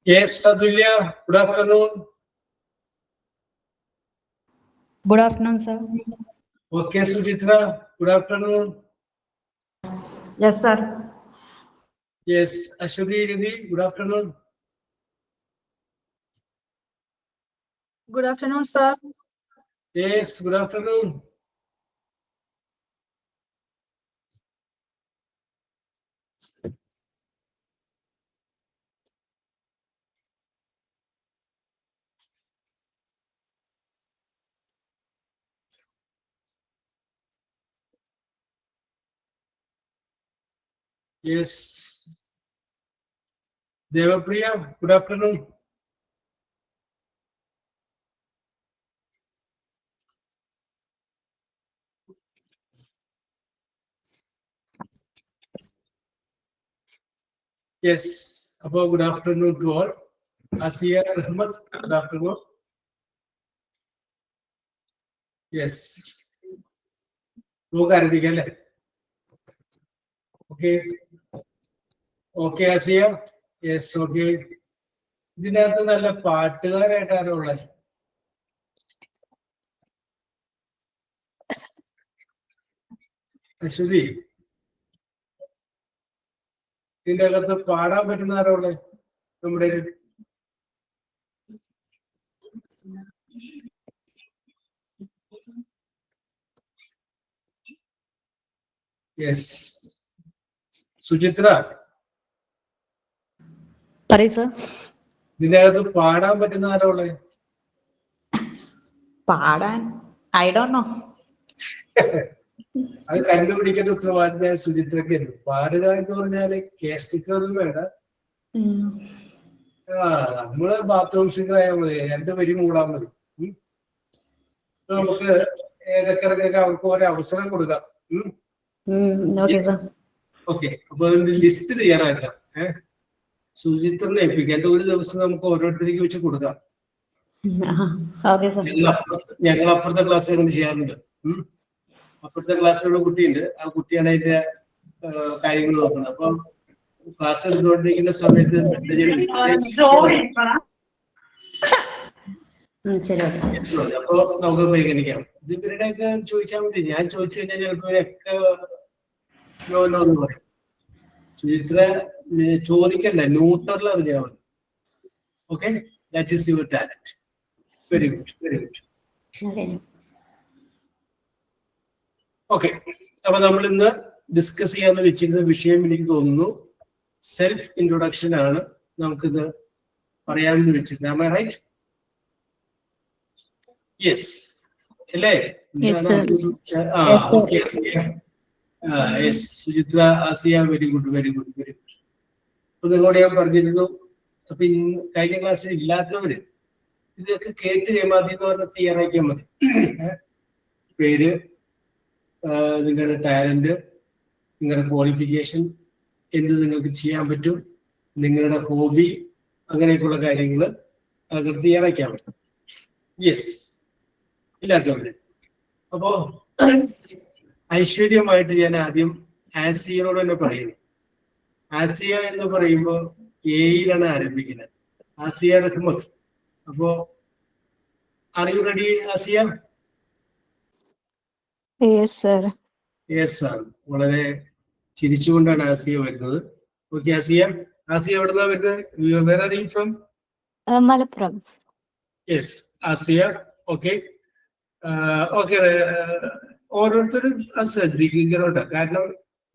Yes, Sadulya, good afternoon. Good afternoon, sir. Okay, Sujitra, good afternoon. Yes, sir. Yes, Ashwini Riddhi, good afternoon. Good afternoon, sir. Yes, good afternoon. Yes. Devapriya, good afternoon. Yes, good afternoon to all. Asiya Ahmad, good afternoon. Yes. Okay. Okay, Asiya. Yes, okay. ഇതിനകത്ത് നല്ല പാട്ടുകാരായിട്ടാണ് ഉള്ളത്. അശ്വതി, ഇതിന്റെ അകത്ത് പാടാൻ പറ്റുന്ന ആരാ ഉള്ളത് നമ്മുടെ? യെസ്, സുചിത്ര, പറയൂ സർ. ഇതിന്റെ അകത്ത് പാടാൻ പറ്റുന്ന ആരാ ഉള്ളത്? പാടാൻ ഐ ഡോണ്ട് നോ. അത് കണ്ടുപിടിക്കേണ്ട ഉത്തരവാദിത്തം സുചിത്രക്ക്. പാടുക എന്ന് പറഞ്ഞാല് കേസ്റ്റിക്കൊന്നും വേണ്ട. നമ്മള് ബാത്റൂം സിംഗറായാൽ മതി, 2 വരി മൂടാൻ മതി. നമുക്ക് ഇടയ്ക്കിടയ്ക്കൊക്കെ അവർക്ക് ഒരു അവസരം കൊടുക്കാം. ഓക്കെ, അപ്പൊ അതിന്റെ ലിസ്റ്റ് തയ്യാറാക്കാം. സുചിത്രനെ ഏൽപ്പിക്കാം. ഒരു ദിവസം നമുക്ക് ഓരോരുത്തർക്ക് വെച്ച് കൊടുക്കാം. ഞങ്ങൾ അപ്പുറത്തെ ക്ലാസ് അങ്ങനെ ചെയ്യാറുണ്ട്. അപ്പുറത്തെ ക്ലാസ്സിലുള്ള കുട്ടിയുണ്ട്, ആ കുട്ടിയാണ് അതിന്റെ കാര്യങ്ങൾ നോക്കുന്നത്. അപ്പം ക്ലാസ് എടുത്തുകൊണ്ടിരിക്കുന്ന സമയത്ത് മെസ്സേജ് അപ്പൊ നമുക്ക് പരിഗണിക്കാം. ഇത് ഇവരുടെയൊക്കെ ചോദിച്ചാൽ മതി. ഞാൻ ചോദിച്ചു കഴിഞ്ഞാൽ ചിലപ്പോ ഇവരൊക്കെ നോ എന്ന് പറയും. സുചിത്ര ചോദിക്കണ്ട, ന്യൂട്രൽ അറിഞ്ഞാൽ മതി. Okay, that is your talent. Very good, very good. Okay, അപ്പൊ നമ്മൾ ഇന്ന് ഡിസ്കസ് ചെയ്യാന്ന് വെച്ചിരുന്ന വിഷയം എനിക്ക് തോന്നുന്നു സെൽഫ് ഇൻട്രൊഡക്ഷൻ ആണ് നമുക്കിത് പറയാമെന്ന് വെച്ചിരുന്നത്. Am I right? Yes, അല്ലേ? Okay, yes Suchitra, Asiya, very good, very good, very good. അപ്പൊ നിങ്ങളോട് ഞാൻ പറഞ്ഞിരുന്നു, അപ്പൊ കഴിഞ്ഞ ക്ലാസ്സിൽ ഇല്ലാത്തവര് ഇതൊക്കെ കേട്ട് കഴിയുമ്പോൾ അതിൽ നിന്ന് പറഞ്ഞ തയ്യാറാക്കിയാൽ മതി. പേര്, നിങ്ങളുടെ ടാലന്റ്, നിങ്ങളുടെ ക്വാളിഫിക്കേഷൻ, എന്ത് നിങ്ങൾക്ക് ചെയ്യാൻ പറ്റും, നിങ്ങളുടെ ഹോബി, അങ്ങനെയൊക്കെയുള്ള കാര്യങ്ങൾ അത് തയ്യാറാക്കാൻ പറ്റും. യെസ്, ഇല്ലാത്തവര്. അപ്പോ ഐശ്വര്യമായിട്ട് ഞാൻ ആദ്യം ആസിയനോട് തന്നെ പറയുന്നു. ആസിയ എന്ന് പറയുമ്പോ എയിലാണ് ആരംഭിക്കുന്നത്. ആസിയ റഹ്മത്ത്. അപ്പോ are you ready Asiya? Yes, sir. Yes sir. വളരെ ചിരിച്ചുകൊണ്ടാണ് ആസിയ വരുന്നത്. ഓക്കെ ആസിയ, ആസിയ എവിടുന്നാ വരുന്നത്? Where are you from? Malappuram. Yes Asiya. Okay, okay. ഓരോരുത്തരും അത് ശ്രദ്ധിക്കുന്നുണ്ട്. കാരണം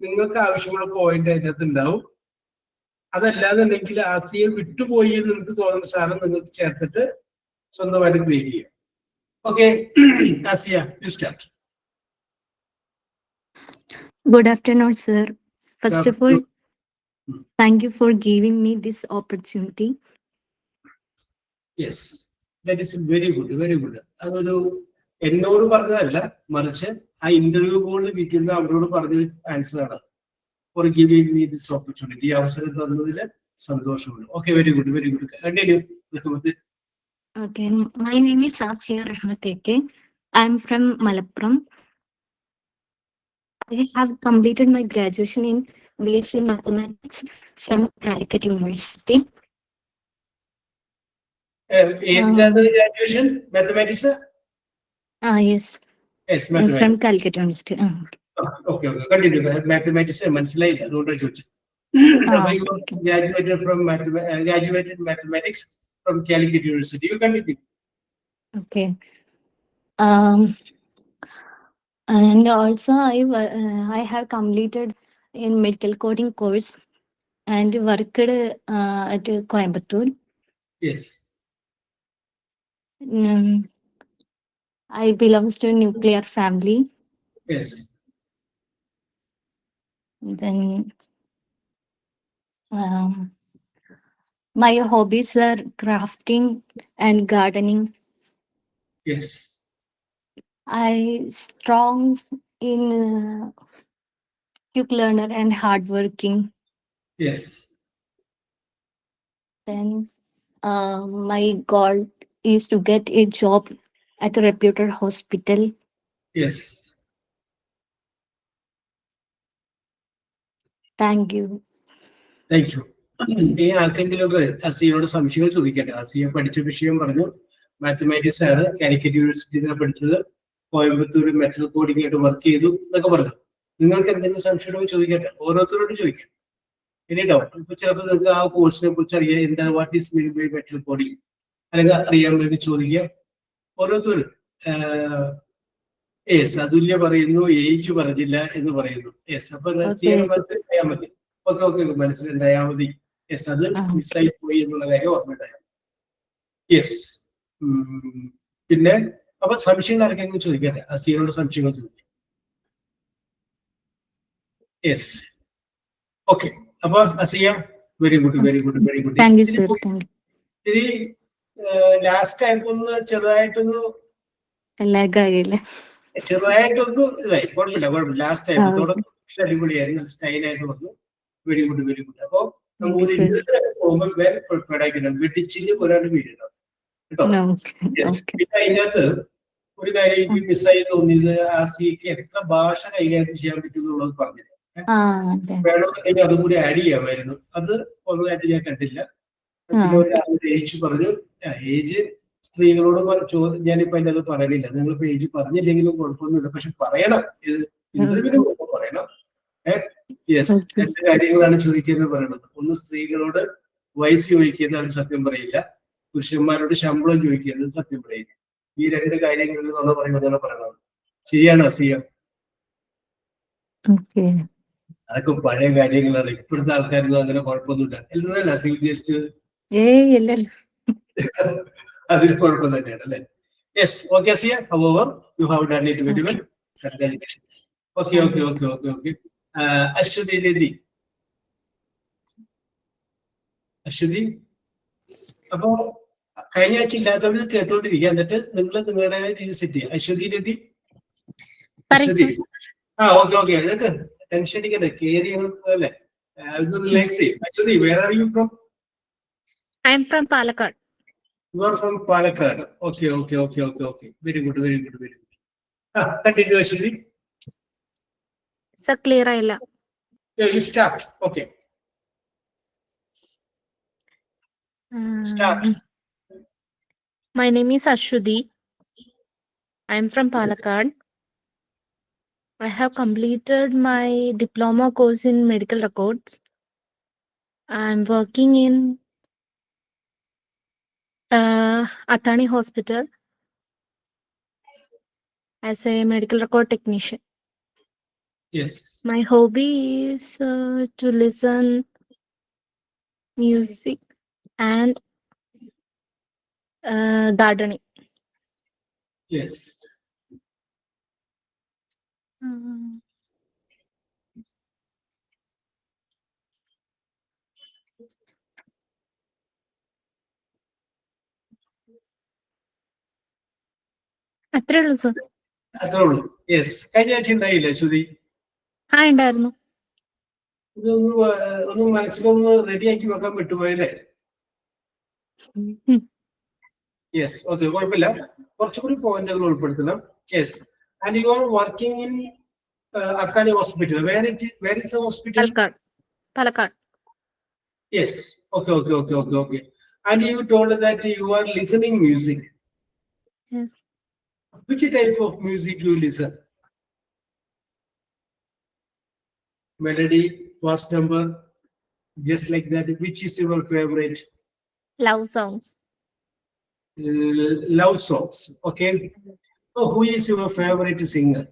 നിങ്ങൾക്ക് ആവശ്യമുള്ള പോയിന്റ് അതിനകത്ത് ഉണ്ടാവും. അതല്ലാന്നുണ്ടെങ്കിൽ ആസിയ വിട്ടുപോയി എന്ന് നിങ്ങൾക്ക് തോന്നുന്ന സാധനം നിങ്ങൾക്ക് ചേർത്തിട്ട് സ്വന്തമായിട്ട് ക്രിയേറ്റ് ചെയ്യാം. Okay Asiya, you start. Good afternoon, sir. First of all, thank you for giving me this opportunity. Yes, that is very good, very good. അതൊരു എന്നോട് പറഞ്ഞതല്ല, മറിച്ച് ആ ഇന്റർവ്യൂ ബോർഡിൽ ഇരിക്കുന്ന അവരോട് പറഞ്ഞ ആൻസർ ആണ്. For giving me this opportunity, ഈ അവസരം തന്നതിൽ സന്തോഷമുണ്ട്. Okay, very good, very good. Continue. Okay, my name is Asya Rahmat AK. I'm from Malappuram. I have completed my graduation in BSc Mathematics from Calicut University. ഏതിലാണ് graduation? Mathematics? Yes, yes, from mathematics. Calicut University. Okay, okay, continue. Mathematics മനസ്സിലായില്ല, അതുകൊണ്ടാണ് ചോദിച്ചത്. Okay. Graduated mathematics from Calicut University. You continue. Okay. And also I have completed in medical coding course and worked at Coimbatore. Yes. I belongs to a nuclear family. Yes. Then my hobbies are crafting and gardening. Yes. I strong in quick learner and hardworking. Yes. Then my goal is to get a job at a reputed hospital. Yes. Thank you. Thank you. ഈ ആർക്കെങ്കിലുമൊക്കെ അസിയോട് സംശയങ്ങൾ ചോദിക്കട്ടെ. അസിയ പഠിച്ച വിഷയം പറഞ്ഞു, mathematics ആണ്, കാലിക്കറ്റ് യൂണിവേഴ്സിറ്റിയിൽ പഠിച്ചത്, Coimbatore metal coding ആയിട്ട് വർക്ക് ചെയ്തു എന്നൊക്കെ പറഞ്ഞു. നിങ്ങൾക്ക് എന്തെങ്കിലും സംശയങ്ങൾ ചോദിക്കട്ടെ, ഓരോരുത്തരോട് ചോദിക്കാം. Any doubt? ഇപ്പൊ ചിലപ്പോൾ നിങ്ങൾക്ക് ആ കോഴ്സിനെ കുറിച്ച് അറിയാം, എന്താണ് what is mean by metal coding, അല്ലെങ്കിൽ അറിയാൻ വേണ്ടി ചോദിക്കാം. ഓരോരുത്തരും യെസ്, അതുല്യ പറയുന്നു ഏജ് പറഞ്ഞില്ല എന്ന് പറയുന്നു. യെസ്, അപ്പൊ മനസ്സിലായാൽ മതി. ഓക്കെ, ഓക്കെ, മനസ്സിലുണ്ടായാൽ മതി. യെസ്, അത് മിസ്സായി പോയി എന്നുള്ള കാര്യം ഓർമ്മയുണ്ടായാൽ. യെസ്. പിന്നെ അപ്പൊ സംശയങ്ങൾ ആർക്കെങ്കിലും ചോദിക്കട്ടെ, അസിയോട് സംശയങ്ങൾ ചോദിക്കാം. Yes, okay. അപ്പൊ Asiya, very good, very good, very good. Thank you, sir. Thank you. ഇത്തിരി ലാസ്റ്റ് ആയിട്ടൊന്ന് ചെറുതായിട്ടൊന്ന് ചെറുതായിട്ടൊന്നും ഇതായി, കുഴപ്പമില്ല, കുഴപ്പമില്ല. ലാസ്റ്റ് ആയിട്ട് തുടക്കം അടിപൊളിയായിരുന്നു, സ്റ്റൈലായിട്ട് വന്നു. Very good, very good. അപ്പൊ പോകുമ്പോൾ വെൽ പ്രിപ്പയർഡ് ആയിട്ടുണ്ട്. വെട്ടിച്ചില് ഒരാൾ വീഴുണ്ടാവും കേട്ടോ. പിന്നെ അതിനകത്ത് ഒരു കാര്യം എനിക്ക് മിസ്സായി തോന്നിയത്, ആസിയക്ക് എത്ര ഭാഷ കൈകാര്യം ചെയ്യാൻ പറ്റും എന്നുള്ളത് പറഞ്ഞില്ല. വേണമെന്നുണ്ടെങ്കിൽ അതും കൂടി ആഡ് ചെയ്യാമായിരുന്നു. അത് ഒന്നതായിട്ട് ഞാൻ കണ്ടില്ല. പിന്നെ ഒരു ഏജ് പറഞ്ഞു. ഏജ് സ്ത്രീകളോട് ഞാനിപ്പോ അതിന്റെ അത് പറയണില്ല. നിങ്ങളിപ്പോ ഏജ് പറഞ്ഞില്ലെങ്കിലും കുഴപ്പമൊന്നുമില്ല, പക്ഷെ പറയണം. ഇത് ഇന്റർവ്യൂവിന് മുമ്പ് പറയണം. യെസ്, രണ്ട് കാര്യങ്ങളാണ് ചോദിക്കുന്നത് പറയണത്. ഒന്ന്, സ്ത്രീകളോട് വയസ്സ് ചോദിക്കുന്നത് അവർ സത്യം പറയില്ല. പുരുഷന്മാരോട് ശമ്പളം ചോദിക്കുന്നത് സത്യം പറയില്ല. ഈ രണ്ട് കാര്യങ്ങളിൽ നമ്മൾ പറയുന്നതാണ് പറയണത്. ശരിയാണ് അസിയ? അതൊക്കെ പഴയ കാര്യങ്ങളാണ്. ഇപ്പോഴത്തെ ആൾക്കാരൊന്നും അങ്ങനെ കുഴപ്പമൊന്നുമില്ല. എന്നല്ല അസി ഉദ്ദേശിച്ചത്? അതിന് കുഴപ്പം തന്നെയാണ് അല്ലെ? Yes, okay Asiya. However you have done it very well. Congratulations. Okay, okay, okay, okay, okay. Aswathi Rathi. Aswathi, അപ്പോ കഴിഞ്ഞ ആഴ്ച ഇല്ലാത്തവർ കേട്ടോണ്ടിരിക്കുക, എന്നിട്ട് നിങ്ങൾ നിങ്ങളുടേതായ രീതി സെറ്റ് ചെയ്യുക. അശ്വതി രതി. Aswathi, okay, okay. ഇതൊക്കെ ടെൻഷൻ അടിക്കട്ടെ, കേറി അല്ലേ, ഒന്ന് റിലാക്സ് ചെയ്യും. Aswathi, where are you from? I am from Palakkad. You are from Palakkad. Okay, okay, okay, okay, okay. Very good, very good, very good. Continue, Ashwini. Sir, clear ayilla. Yeah, you start. Okay. Start. My name is Ashwati. I am from Palakkad. I have completed my diploma course in medical records. I am working in Athani Hospital as a medical record technician. Yes. My hobby is to listen music and gardening. Yes. അത്രേ ഉള്ളൂ sir. അത്രേ ഉള്ളൂ. Yes, കഴിഞ്ഞ ആഴ്ച ഉണ്ടായില്ലേ ശ്രുതി? ആ ഉണ്ടായിരുന്നു. ഒന്ന് മനസ്സിലൊന്ന് റെഡിയാക്കി വെക്കാൻ വിട്ടുപോയല്ലേ? യെസ്, ഓക്കെ, കുഴപ്പമില്ല. കുറച്ചുകൂടി പോയിന്റുകൾ ഉൾപ്പെടുത്തണം. Yes, and you are working in Athani hospital. Where is the hospital? Palakkad. Yes. Okay. And you told that you are listening music. Yes. Which type of music you listen? Melody, fast number, just like that. Which is your favorite? Love songs. Love songs. Okay. So who is your favorite singer?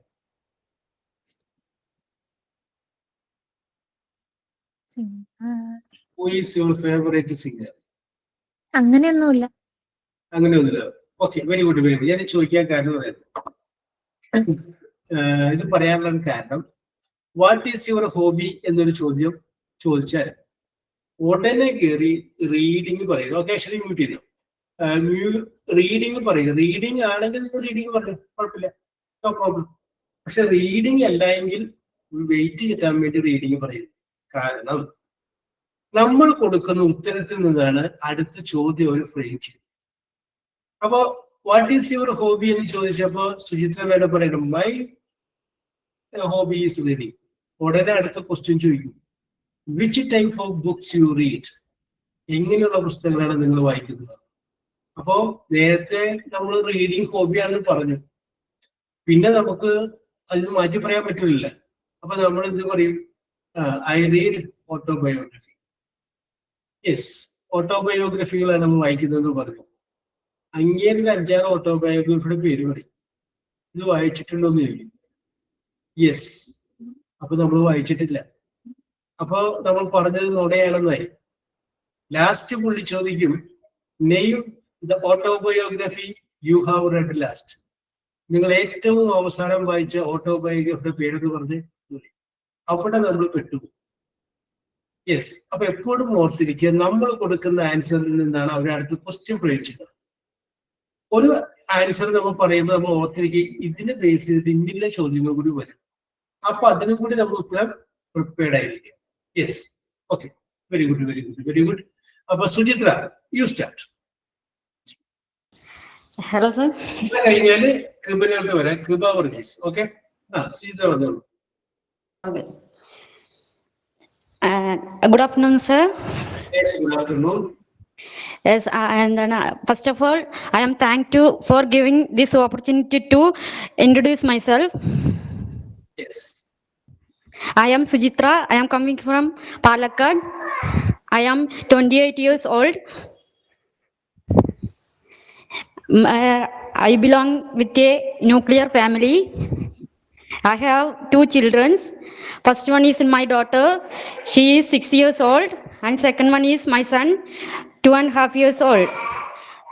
Who is your favorite singer? അങ്ങനെയൊന്നുമില്ല. അങ്ങനെയൊന്നുമില്ല. Okay, very good. ഞാൻ ചോദിക്കാൻ കാരണം ഇത് പറയാനുള്ള കാരണം, what is your hobby എന്നൊരു ചോദ്യം ചോദിച്ചാൽ ഉടനെ കയറി റീഡിങ് പറയുക. ഓക്കെ, ആക്ച്വലി മ്യൂട്ട് ചെയ്തു. റീഡിങ് പറയുക. റീഡിങ് ആണെങ്കിൽ നിങ്ങൾ റീഡിങ് പറഞ്ഞു, കുഴപ്പമില്ല, നോ പ്രോബ്ലം. പക്ഷെ റീഡിങ് അല്ല എങ്കിൽ വെയിറ്റ് കിട്ടാൻ വേണ്ടി റീഡിങ് പറയുന്നു. കാരണം നമ്മൾ കൊടുക്കുന്ന ഉത്തരത്തിൽ നിന്നാണ് അടുത്ത ചോദ്യം ഒരു ഫ്രെയിം ചെയ്യും. അപ്പോ വാട്ട് ഈസ് യുവർ ഹോബി എന്ന് ചോദിച്ചപ്പോ സുചിത്ര വേറെ പറയണം, മൈ ഹോബി ഈസ് റീഡിങ്. ഉടനെ അടുത്ത ക്വസ്റ്റ്യൻ ചോദിക്കും, which type of books you read? എങ്ങനെയുള്ള പുസ്തകങ്ങളാണ് നിങ്ങൾ വായിക്കുന്നത്? അപ്പോ നേരത്തെ നമ്മൾ റീഡിങ് ഹോബിയാണെന്ന് പറഞ്ഞു, പിന്നെ നമുക്ക് അതിന് മാറ്റി പറയാൻ പറ്റില്ല. അപ്പൊ നമ്മൾ എന്ത് പറയും? I read autobiography. യെസ്, ഓട്ടോബയോഗ്രഫികളാണ് നമ്മൾ വായിക്കുന്നത് പറഞ്ഞു. അങ്ങേരുടെ 5-6 ഓട്ടോബയോഗ്രഫിയുടെ പേര് പറയും. ഇത് വായിച്ചിട്ടുണ്ടോ എന്ന് ചോദിക്കും. യെസ്. അപ്പൊ നമ്മൾ വായിച്ചിട്ടില്ല. അപ്പൊ നമ്മൾ പറഞ്ഞത് നുണയാണെന്നായി. ലാസ്റ്റ് പുള്ളി ചോദിക്കും, name the autobiography you have red last. നിങ്ങൾ ഏറ്റവും അവസാനം വായിച്ച ഓട്ടോബയോഗ്രഫിയുടെ പേരെന്ന് പറഞ്ഞ് അവിടെ നമ്മൾ പെട്ടുപോകും. യെസ്. അപ്പൊ എപ്പോഴും ഓർത്തിരിക്കുക, നമ്മൾ കൊടുക്കുന്ന ആൻസറിൽ നിന്നാണ് അവർ അടുത്ത ക്വസ്റ്റ്യൻ പ്രയോഗിച്ചത്. ഒരു ആൻസർ നമ്മൾ പറയുമ്പോൾ നമ്മൾ ഓർത്തിരിക്കുക, ഇതിനെ ബേസ് ചെയ്തിട്ട് ഇന്നില്ല ചോദ്യങ്ങൾ കൂടി വരും. അപ്പൊ അതിനും കൂടി നമ്മൾ ഉത്തരം പ്രിപ്പയർഡ് ആയിരിക്കും. Yes, okay, very good. അപ്പൊ Suchitra, you start. Hello, sir. ഇത് കഴിഞ്ഞാല് കൃപനോട്ട് വരാം. കൃപ വർഗീസ്. ഓക്കെ, സുചിത്ര പറഞ്ഞോളൂ. Okay. Good afternoon, sir. Yes, good afternoon. Yes, and then, first of all, I am thank you for giving this opportunity to introduce myself. Yes. I am Sujitra. I am coming from Palakkad. I am 28 years old. I belong with a nuclear family. I have 2 children. First one is my daughter. She is 6 years old. And second one is my son, 2.5 years old.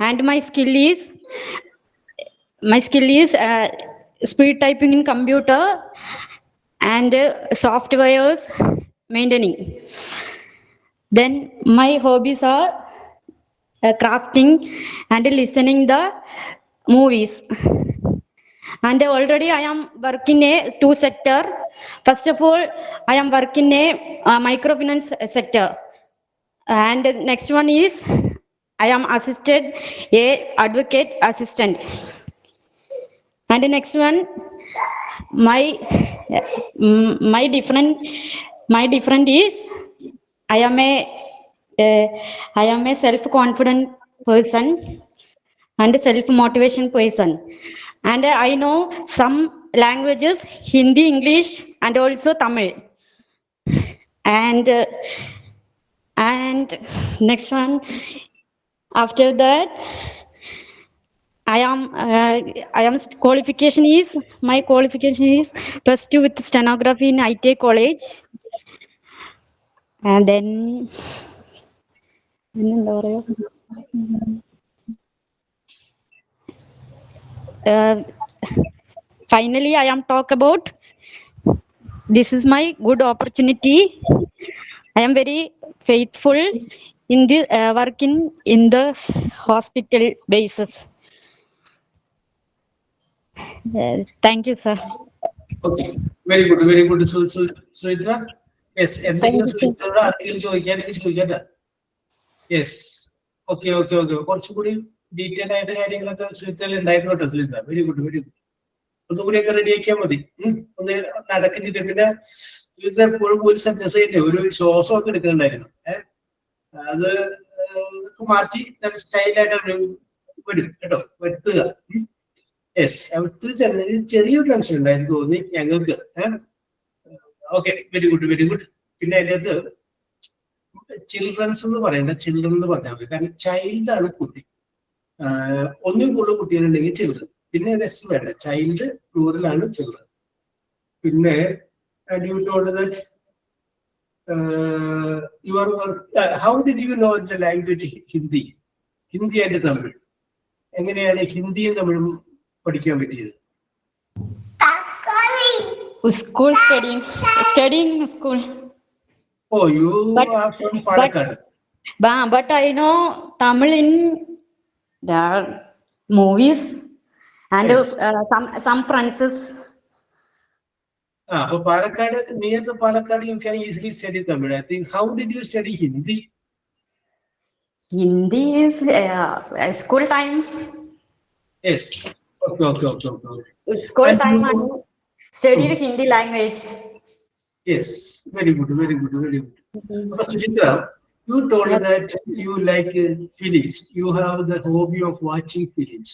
And my skill is speed typing in computer and softwares maintaining. Then my hobbies are crafting and listening the movies. And already I am working a 2 sector. First of all, I am working a microfinance sector. And next one is I am assisted a advocate assistant. And the next one, my different is I am a self-confident person and self-motivation person. And I know some languages, Hindi, English, and also Tamil. And next one, after that, my qualification is +2 with stenography in ITA college. And then finally I am talk about, this is my good opportunity. I am very faithful in the working in the hospital basis. Thank you, sir. Okay, very good, very good. Suhitra, yes, Thank എന്തെങ്കിലും you, sir. സുഹൃത്തുക്കളുടെ ആരെങ്കിലും ചോദിക്കാനെങ്കിൽ ചോദിക്കട്ടെ. Yes, okay okay okay. കുറച്ചുകൂടി detail ആയിട്ട് കാര്യങ്ങളൊക്കെ സുഹൃത്തുക്കൾ ഉണ്ടായിരുന്നു കേട്ടോ സുഹൃത്ത. Very good, very good. ഒന്നുകൂടിയൊക്കെ റെഡി ആക്കിയാൽ മതി. ഒന്ന് നടക്കിച്ചിട്ട് പിന്നെ സുഹൃത്ത് എപ്പോഴും ഒരു സെന്റൻസ് ആയിട്ട് ഒരു ശ്വാസം ഒക്കെ എടുക്കുന്നുണ്ടായിരുന്നു. അത് മാറ്റി സ്റ്റൈലായിട്ട് വരും കേട്ടോ, വരുത്തുക. യെസ്, അവിടുത്തെ ചെറിയൊരു ടെൻഷൻ ഉണ്ടായിരുന്നു തോന്നി ഞങ്ങൾക്ക്. Okay, very good, very good. പിന്നെ അതിൻ്റെ അകത്ത് ചിൽഡ്രൻസ് എന്ന് പറയണ്ട, ചിൽഡ്രൻ എന്ന് പറഞ്ഞാൽ മതി. കാരണം ചൈൽഡ് ആണ് കുട്ടി. ഒന്നും കൂടുതൽ കുട്ടികളുണ്ടെങ്കിൽ ചിൽഡ്രൻ. പിന്നെ എസ് വേണ്ട, ചൈൽഡ് പ്ലൂറലാണ് ചിൽഡ്രൻ. പിന്നെ you told that how did you know the language Hindi? Hindi and Tamil. എങ്ങനെയാണ് ഹിന്ദിയും തമിഴും പഠിക്കാൻ പറ്റിയത്? School studying school. Oh, you are from Palakkad. But I know Tamil in the movies and Yes. some friends. So Palakkad, near the Palakkad, you can easily study Tamil. I think. How did you study Hindi? Hindi is school time. Yes. Okay. School And time you- I studied Hindi language. Yes, very good, very good, very good. Sujitra, you told Yes. that you like films. You have the hobby of watching films.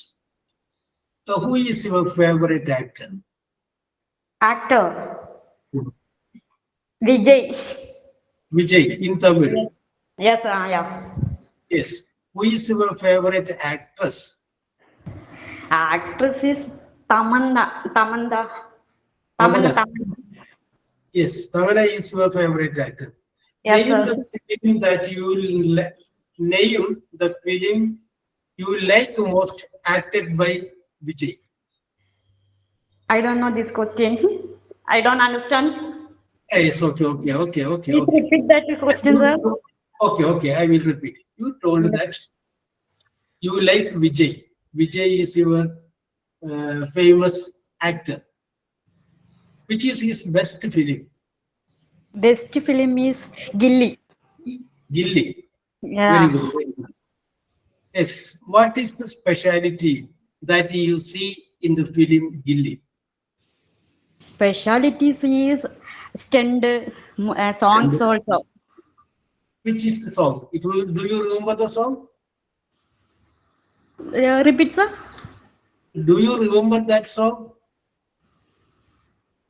So who is your favorite actor? Actor Vijay. Vijay in Tamil. Yes, yeah. Yes. Who is your favorite actress? Actress is Tamanna. Tamanna. Yes, Tamana is your favorite actor. Yes, Name sir. the film that you name the film you like most acted by Vijay. I don't know this question. I don't understand. Yes, okay. Please repeat that question, sir. Okay, I will repeat. You told that you like Vijay. Vijay is your famous actor. Which is his best film? Best film is Gilly. Gilly. Yeah. Very good. Yes. What is the speciality that you see in the film Gilly? Specialities is stunt songs also. Which is the song? Do you remember the song? Repeat, sir. Do you remember that song?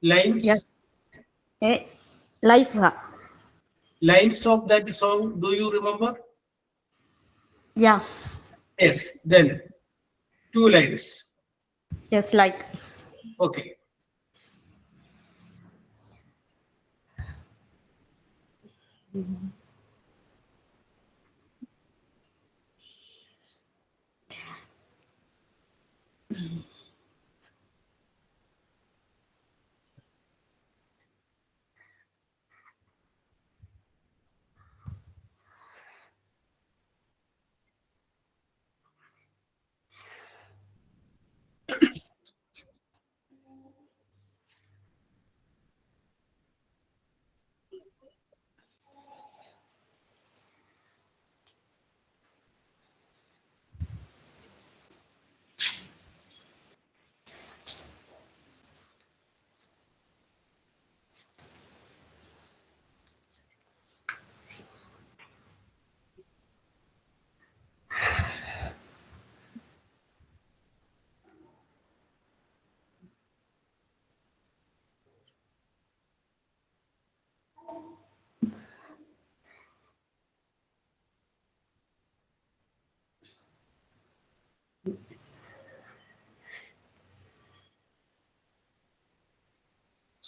Lines? Yes. Life. Lines of that song, do you remember? Yeah. Yes. Then 2 lines. Yes, like. Okay.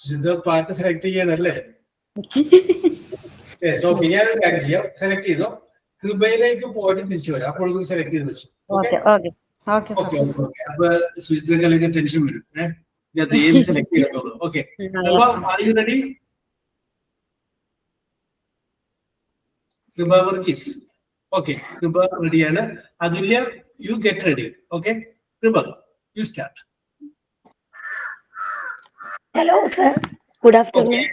Sujitha പാട്ട് select ചെയ്യാനല്ലേ? Okay, ഞാനൊരു കാര്യം ചെയ്യാം. Select ചെയ്തോ, കൃപയിലേക്ക് പോയിട്ട് തിരിച്ചു വരാം. അപ്പോഴൊന്നും select ചെയ്ത് വെച്ചു. Okay, sir. ഓക്കെ. അപ്പൊ സുജിതക്ക് ടെൻഷൻ വരും. ഞാൻ ഏത് സെലക്ട് ചെയ്യത്തുള്ളൂ. ഓക്കെ, അപ്പൊ ആർ യു റെഡി? കൃപ വർഗീസ്. ഓക്കെ, കൃപ റെഡിയാണ്. അതുല്യ, യു ഗെറ്റ് റെഡി. ഓക്കെ, കൃപ, U start. Hello, sir. Good afternoon.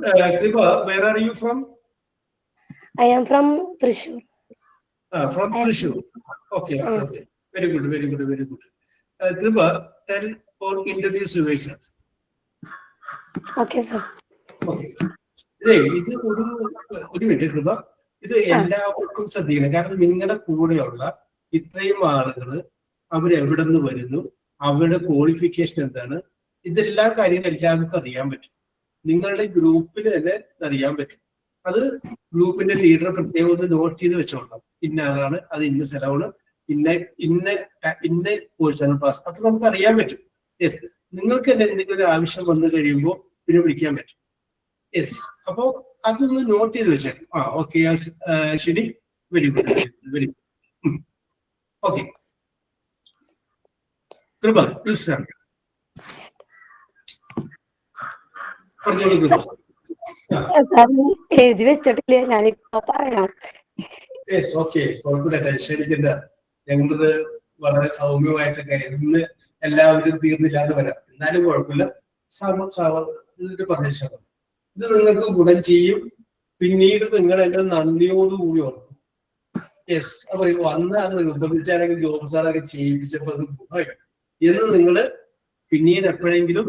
Okay. Kripa, where are you from? I am from Thrissur. From I am Thrissur. Okay. Very good. Kripa, tell or introduce yourself. okay, sir. Okay. ഇത് ഒരു minute കൃപ, ഇത് എല്ലാവർക്കും ശ്രദ്ധിക്കണം. കാരണം നിങ്ങളുടെ കൂടെയുള്ള ഇത്രയും ആളുകൾ അവരെവിടെ നിന്ന് വരുന്നു, അവരുടെ ക്വാളിഫിക്കേഷൻ എന്താണ്, ഇതെല്ലാ കാര്യങ്ങളും എല്ലാവർക്കും അറിയാൻ പറ്റും. നിങ്ങളുടെ ഗ്രൂപ്പിൽ തന്നെ അറിയാൻ പറ്റും. അത് ഗ്രൂപ്പിന്റെ ലീഡർ പ്രത്യേകം ഒന്ന് നോട്ട് ചെയ്ത് വെച്ചോളാം. ഇന്ന ആളാണ്, അത് ഇന്ന സ്ഥലമാണ്, ഇന്ന കോഴ്സാണ് പാസ്. അപ്പൊ നമുക്ക് അറിയാൻ പറ്റും. യെസ്, നിങ്ങൾക്ക് തന്നെ എന്തെങ്കിലും ഒരു ആവശ്യം വന്നു കഴിയുമ്പോൾ പിന്നെ വിളിക്കാൻ പറ്റും. യെസ്, അപ്പോ അതൊന്ന് നോട്ട് ചെയ്ത് വെച്ചേക്കും. ഓക്കെ ശരി, വെരി ഗുഡ്. ഓക്കെ കൃപ, പ്ലീസ് പറഞ്ഞോളൂ കൃപ. എഴുതി വെച്ചിട്ടില്ല, ഞാനിപ്പോ പറയാം. യെസ്, ഓക്കെ, കുഴപ്പമില്ല, ടെൻഷൻ അടിക്കണ്ട. ഞങ്ങളത് വളരെ സൗമ്യമായിട്ടൊക്കെ ഇന്ന് എല്ലാവരും തീർന്നില്ലാതെ വരാം. എന്നാലും കുഴപ്പമില്ല, എന്നിട്ട് പറഞ്ഞാൽ ഇത് നിങ്ങൾക്ക് ഗുണം ചെയ്യും. പിന്നീട് നിങ്ങൾ എന്റെ നന്ദിയോടുകൂടി ഓർക്കും. യെസ്, അപ്പൊ അന്നാണ് നിർബന്ധിച്ചാണെങ്കിൽ ജോബ് സാറൊക്കെ ചെയ്യിപ്പിച്ചപ്പോ അത് ഗുണമായി എന്ന് നിങ്ങള് പിന്നീട് എപ്പോഴെങ്കിലും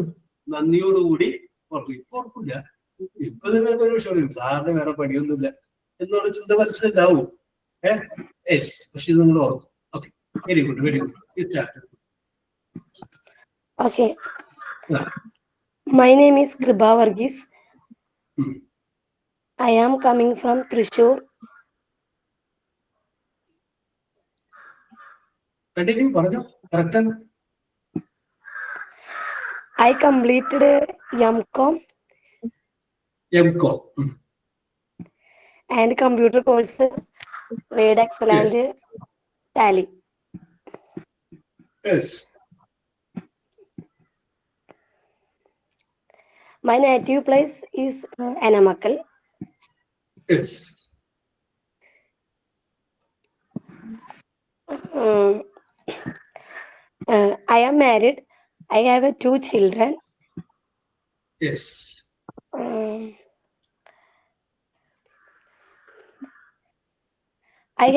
നന്ദിയോടുകൂടി ഓർക്കും. ഇപ്പൊ ഓർക്കില്ല, ഇപ്പൊ നിങ്ങൾക്ക് ഒരു വിഷയം സാറിന് വേറെ പണിയൊന്നുമില്ല എന്നുള്ള ചിന്ത മനസ്സിലുണ്ടാവും. യെസ്, പക്ഷെ ഇത് നിങ്ങൾ ഓർക്കും. Okay, very good. Okay. My name is Kripa Varghese. I am coming from Thrissur. Continue പറഞ്ഞോ, കറക്റ്റ് ആണ്. I completed M.Com and computer course, Word, Excel and Tally. Yes. My native place is Anamakal. Yes. I am married. I have 2 children. Yes. I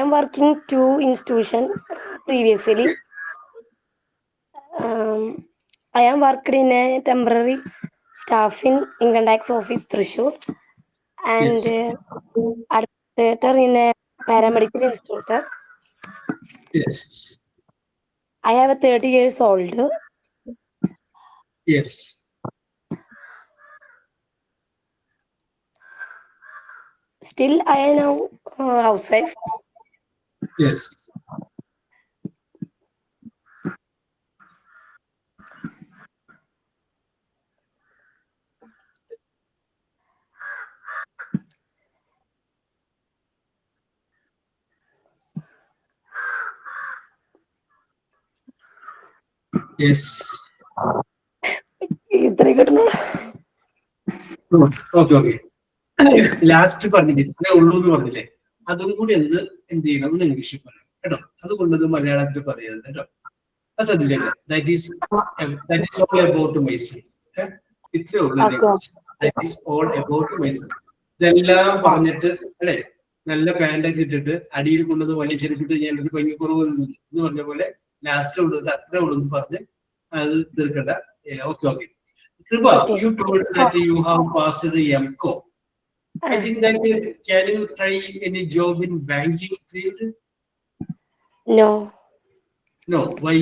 am working 2 institutions previously. I am worked in a temporary staff in Income Tax Office Thrissur and administrator in a paramedical institute. Yes. I have a 30 years old. Yes. Still, I am now housewife. Yes. Yes. Okay. Last പറഞ്ഞില്ലേ, ഇത്രേ ഉള്ളൂ എന്ന് പറഞ്ഞില്ലേ, അതും കൂടി എന്ത് ചെയ്യണം എന്ന് ഇംഗ്ലീഷിൽ പറയാം കേട്ടോ. അതുകൊണ്ടത് മലയാളത്തിൽ പറയരുത് കേട്ടോ. അത് ശ്രദ്ധിച്ചല്ലേ, that is all about myself. ഇത്രേ ഉള്ളൂ. That is all about myself. ഇതെല്ലാം പറഞ്ഞിട്ട് അല്ലെ, നല്ല പാൻറ്റൊക്കെ ഇട്ടിട്ട് അടിയിൽ കൊണ്ടത് വലിയ ചെരുപ്പിട്ട് ഞാൻ ഒരു ഭംഗിക്കുറവ് എന്ന് പറഞ്ഞ പോലെ ലാസ്റ്റ് ഉള്ളത് അത്രേ ഉള്ളൂ എന്ന് പറഞ്ഞ് അത് തീർക്കണ്ട. Okay. Kripa, you told that you have passed the M.Com. I think that can you try any job in banking field? No. Why?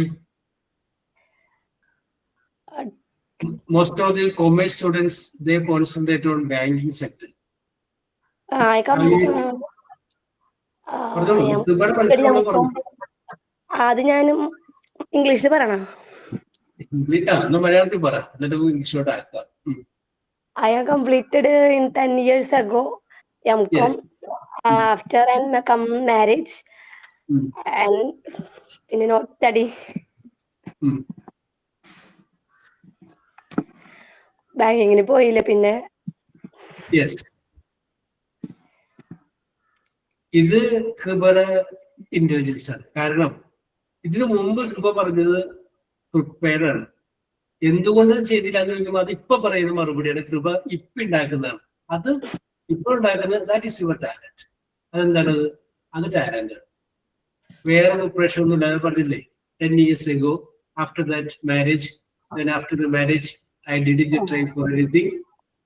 Most of the commerce students, they concentrate on banking sector. അത് ഞാനും ഇംഗ്ലീഷിൽ പറയണം. മലയാളത്തിൽ പറ, എന്നിട്ട് ഇംഗ്ലീഷോട്ട് ആക്കാം. I have completed in 10 years ago M.Com. After and come marriage and not study. ബാങ്കിങ്ങിന് പോയില്ല പിന്നെ. ഇത് കൃപയുടെ ഇന്റലിജൻസ് ആണ്. കാരണം ഇതിനു മുമ്പ് കൃപ പറഞ്ഞത് പ്രിപ്പയർഡ് ആണ്. എന്തുകൊണ്ട് ചെയ്തില്ല എന്ന് ചോദിക്കുമ്പോൾ അത് ഇപ്പൊ പറയുന്ന മറുപടിയാണ് കൃപ ഇപ്പൊ ഉണ്ടാക്കുന്നതാണ്. അത് ഇപ്പൊ ഉണ്ടാക്കുന്നത് ദാറ്റ് ഈസ് യുവർ ടാലന്റ്. അതെന്താണ്? അത് ടാലന്റ്. വേറെ പ്രിപ്പറേഷൻ ഒന്നും ഇല്ലാതെ പറഞ്ഞില്ലേ 10 years ago after that marriage, then after the marriage I didn't try for anything,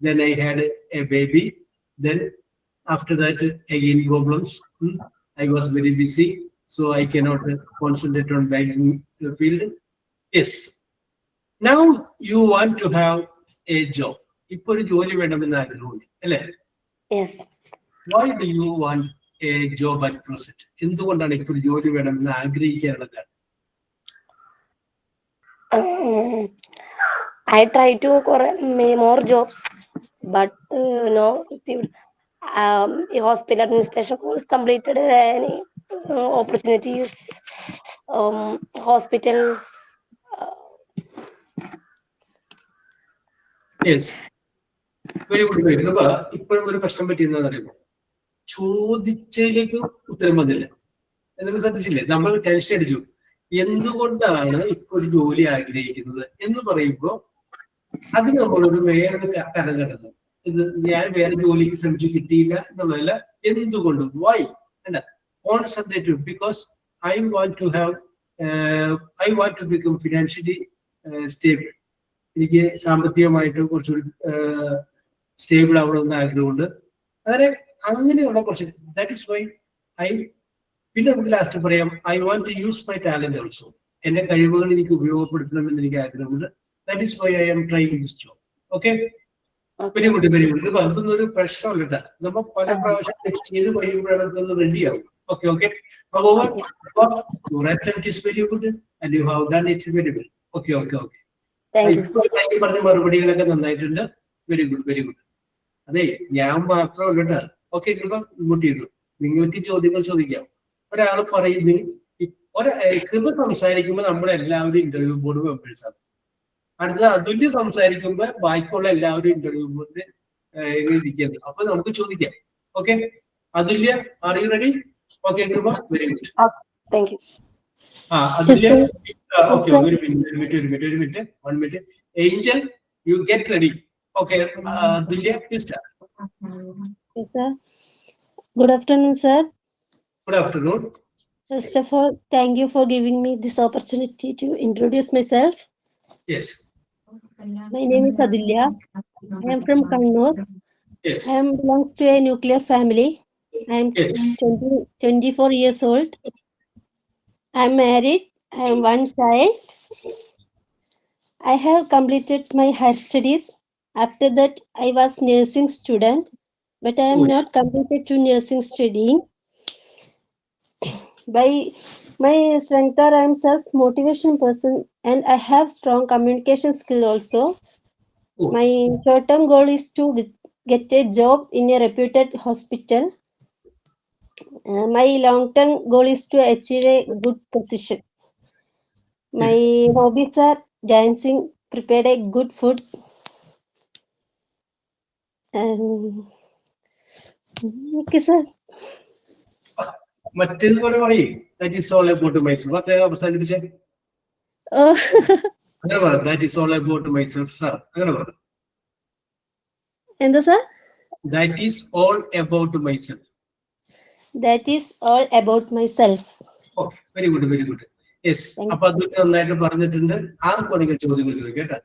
then I had a baby, then after that again problems. I was very busy, so I cannot concentrate on banking field. Yes, now you want to have a job. ഇപ്പോൾ ഒരു ജോലി വേണമെന്ന് ആഗ്രഹമുണ്ട് അല്ലേ? Yes. Why do you want a job at present? എന്തുകൊണ്ടാണ് ഇപ്പോൾ ഒരു ജോലി വേണമെന്ന് ആഗ്രഹിക്കാനുള്ളത്? I try to more jobs, but no received. Hospital administration course completed. Any opportunities? Hospitals. Yes. Very good. Very good. ഇപ്പോഴും ഒരു പ്രശ്നം പറ്റിയെന്ന് അറിയുമോ? ചോദിച്ചതിലേക്ക് ഉത്തരം വന്നില്ല. എന്തെങ്കിലും ശ്രദ്ധിച്ചില്ലേ? നമ്മൾ ടെൻഷൻ അടിച്ചു. എന്തുകൊണ്ടാണ് ഇപ്പോൾ ഒരു ജോലി ആഗ്രഹിക്കുന്നത് എന്ന് പറയുമ്പോൾ അത് നമ്മളൊരു വേറൊരു കരം കണ്ടത്. ഇത് ഞാൻ വേറെ ജോലിക്ക് ശ്രമിച്ചു കിട്ടിയില്ല എന്നുള്ളതല്ല, എന്തുകൊണ്ട്? Why? Concentrate because I want to become financially stable. എനിക്ക് സാമ്പത്തികമായിട്ട് കുറച്ചുകൂടി സ്റ്റേബിൾ ആവണമെന്ന് ആഗ്രഹമുണ്ട്. അങ്ങനെയുള്ള കുറച്ച് ദാറ്റ് ഇസ് വൈ പിന്നെ നമുക്ക് ലാസ്റ്റ് പറയാം I want to use my talent also. എന്റെ കഴിവുകൾ എനിക്ക് ഉപയോഗപ്പെടുത്തണമെന്ന് എനിക്ക് ആഗ്രഹമുണ്ട്. That is why I am trying this job. Okay, very good very good. ഇത് അതൊന്നും ഒരു പ്രശ്നമല്ല കേട്ടോ. നമ്മൾ പല പ്രാവശ്യം ചെയ്ത് കഴിയുമ്പോഴാണ് ഇതൊന്ന് റെഡി ആവും. Okay okay, your attempt is very good and you have done it very well. Okay okay okay, പറഞ്ഞ മറുപടികളൊക്കെ നന്നായിട്ടുണ്ട്. Very good very good. അതെ, ഞാൻ മാത്രമല്ല കേട്ടോ. ഓക്കെ, കൃപ ഇങ്ങോട്ട് ചെയ്തു. നിങ്ങൾക്ക് ചോദ്യങ്ങൾ ചോദിക്കാം. ഒരാൾ പറയുന്നു, കൃപ സംസാരിക്കുമ്പോൾ നമ്മളെല്ലാവരും ഇന്റർവ്യൂ ബോർഡ് മെമ്പേഴ്സാണ്. അടുത്ത അതുല്യ സംസാരിക്കുമ്പോൾ ബാക്കിയുള്ള എല്ലാവരും ഇന്റർവ്യൂ ബോർഡിൽ ഇരിക്കുന്നത്. അപ്പൊ നമുക്ക് ചോദിക്കാം. Okay, Athulya, are you ready? Okay Kripa, very good. Thank you. Athulya, okay, ഒരു minute. 1 minute. Angel, you get ready. Okay, Athulya, you start. Yes, sir. Good afternoon, sir. Good afternoon. First of all, thank you for giving me this opportunity to introduce myself. Yes. My name is Adulya. I am from Kannur. Yes. I am belongs to a nuclear family. I am Yes. 24 years old. I am married. I am one child. I have completed my higher studies. After that, I was nursing student, but I am Good. not completed to nursing studying. By my strength, I am self-motivation person and I have strong communication skill also. Good. My short-term goal is to get a job in a reputed hospital. My long-term goal is to achieve a good position. My hobbies are dancing, prepared a good food, and okay, sir. മറ്റേതുപോലെ പറയും, that is all about myself. അത് അവസാനിപ്പിച്ചേ. Oh, അങ്ങനെ പറ, that is all about myself sir. അങ്ങനെ പറ, എന്താ sir? That is all about myself. That is all about myself. Okay, very good very good. Yes, Thank അപ്പൊ അതുല്യ നന്നായിട്ട് പറഞ്ഞിട്ടുണ്ട്. ആർക്കാണെങ്കിൽ ചോദ്യങ്ങൾ ചോദിക്കാം കേട്ടോ.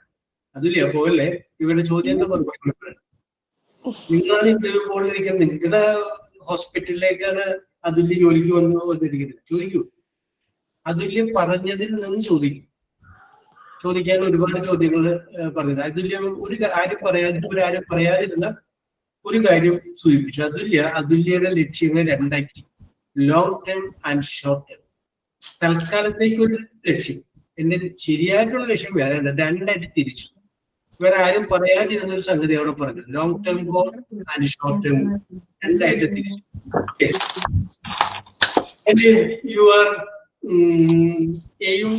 അതുല്യ പോകല്ലേ, ഇവരുടെ ചോദ്യങ്ങൾ മറുപടി കൊടുക്കണം. നിങ്ങളാണ് ഇന്റർവ്യൂ പോയിരിക്കുന്നത്. നിങ്ങളുടെ ഹോസ്പിറ്റലിലേക്കാണ് അതുല്യ ജോലിക്ക് വന്നിരിക്കുന്നത്. ചോദിക്കൂ. അതുല്യ പറഞ്ഞതിൽ നിന്ന് ചോദിക്കാൻ ഒരുപാട് ചോദ്യങ്ങൾ പറഞ്ഞത്. അതുല്യ ആരും പറയാതിരുന്ന ഒരു കാര്യം സൂചിപ്പിച്ചു. അതുല്യയുടെ ലക്ഷ്യങ്ങൾ രണ്ടാക്കി, long term and short term. തൽക്കാലത്തേക്ക് ഒരു ലക്ഷ്യം, എന്റെ ശരിയായിട്ടുള്ള ലക്ഷ്യം വേറെ, രണ്ടായിട്ട് തിരിച്ചു. വേറെ ആരും പറയാതിരുന്ന ഒരു സംഗതി അവിടെ പറഞ്ഞു. Long term goal and short term രണ്ടായിട്ട് തിരിച്ചു. You are you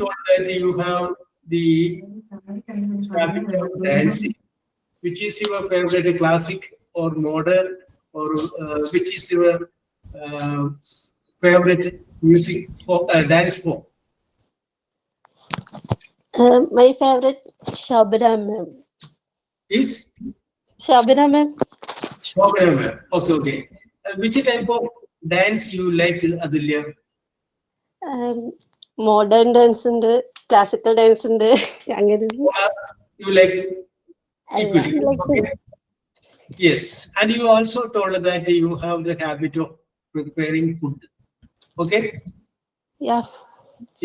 told that you have the habit of dancing. Which is your favorite, classic or modern, or which is your favorite music for dance form? My favorite Shabana ma'am. Is Shabana ma'am. Shobana ma'am. Okay, okay. Which type of dance you like, Adulya? Modern dance ഉണ്ട് classical dance ഉണ്ട് അങ്ങനെ You like എല്ലാം equally. like Okay. Yes. And you also told that you have the habit of preparing food. Okay. yeah.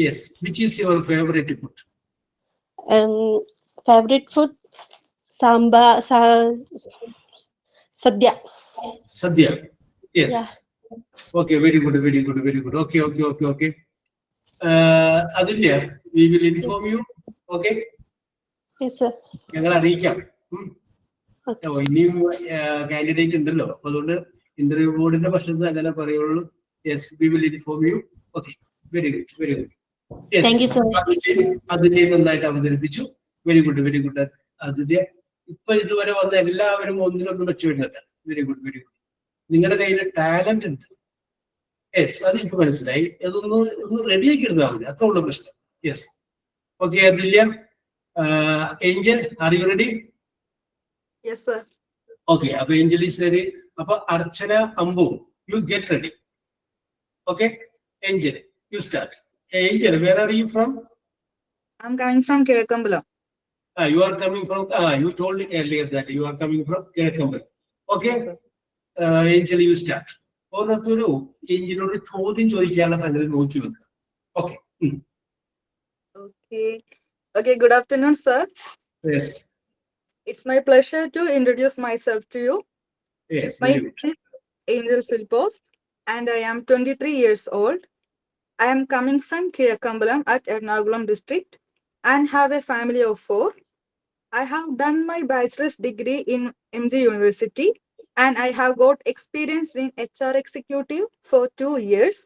Yes. Which is your favorite food? Favorite food sambar sadhya. Sadhya. Yes. Yeah. Okay. Very good. Very good. Very good. Okay. Okay. Okay. Okay. Adulya, we will inform you. Okay. Yes sir. ഞങ്ങൾ അറിയിക്കാം. Okay. ഇനിയും candidate ഉണ്ടല്ലോ, അതുകൊണ്ട് interview ബോർഡിന്റെ പക്ഷത്ത് അങ്ങനെ പറയുള്ളൂ. Yes, we will inform you. Okay, very good, very good. Thank you, sir. അതിനെ നന്നായിട്ട് അവതരിപ്പിച്ചു. Very good, very good. അതിന്റെ ഇപ്പൊ ഇതുവരെ വന്ന എല്ലാവരും ഒന്നിനൊന്നും വെച്ച് വരുന്നുണ്ട്. Very good, very good. നിങ്ങളുടെ കയ്യിൽ ടാലന്റ് ഉണ്ട്. യെസ്, അത് എനിക്ക് മനസ്സിലായി. ഒന്ന് റെഡിയാക്കി എടുത്താൽ മതി, അത്ര ഉള്ള പ്രശ്നം. Yes, okay. അതില്ല, Angel, are you ready? Yes, sir. Okay, അപ്പൊ ഏഞ്ചൽ ഈസ് റെഡി. അപ്പൊ Archana, Ambu, you get ready. Okay, Angel, you start. Angel, where are you from? I'm coming from Kirakambalam. You are coming from, you told earlier that you are coming from Kiഴക്കമ്പലം. Okay, Yes, sir. Angel, you start. ഓരോരുത്തരും ഏഞ്ചലിനോട് ചോദ്യം ചോദിക്കാനുള്ള സംഗതി നോക്കി വെക്കുക. Okay. Okay, good afternoon, sir. Yes, It's my pleasure to introduce myself to you. Yes, My very name good. is Angel Philpos, and I am 23 years old. I am coming from Kirakambalam at Ernakulam district and have a family of 4. I have done my bachelor's degree in MG University, and I have got experience in HR executive for 2 years.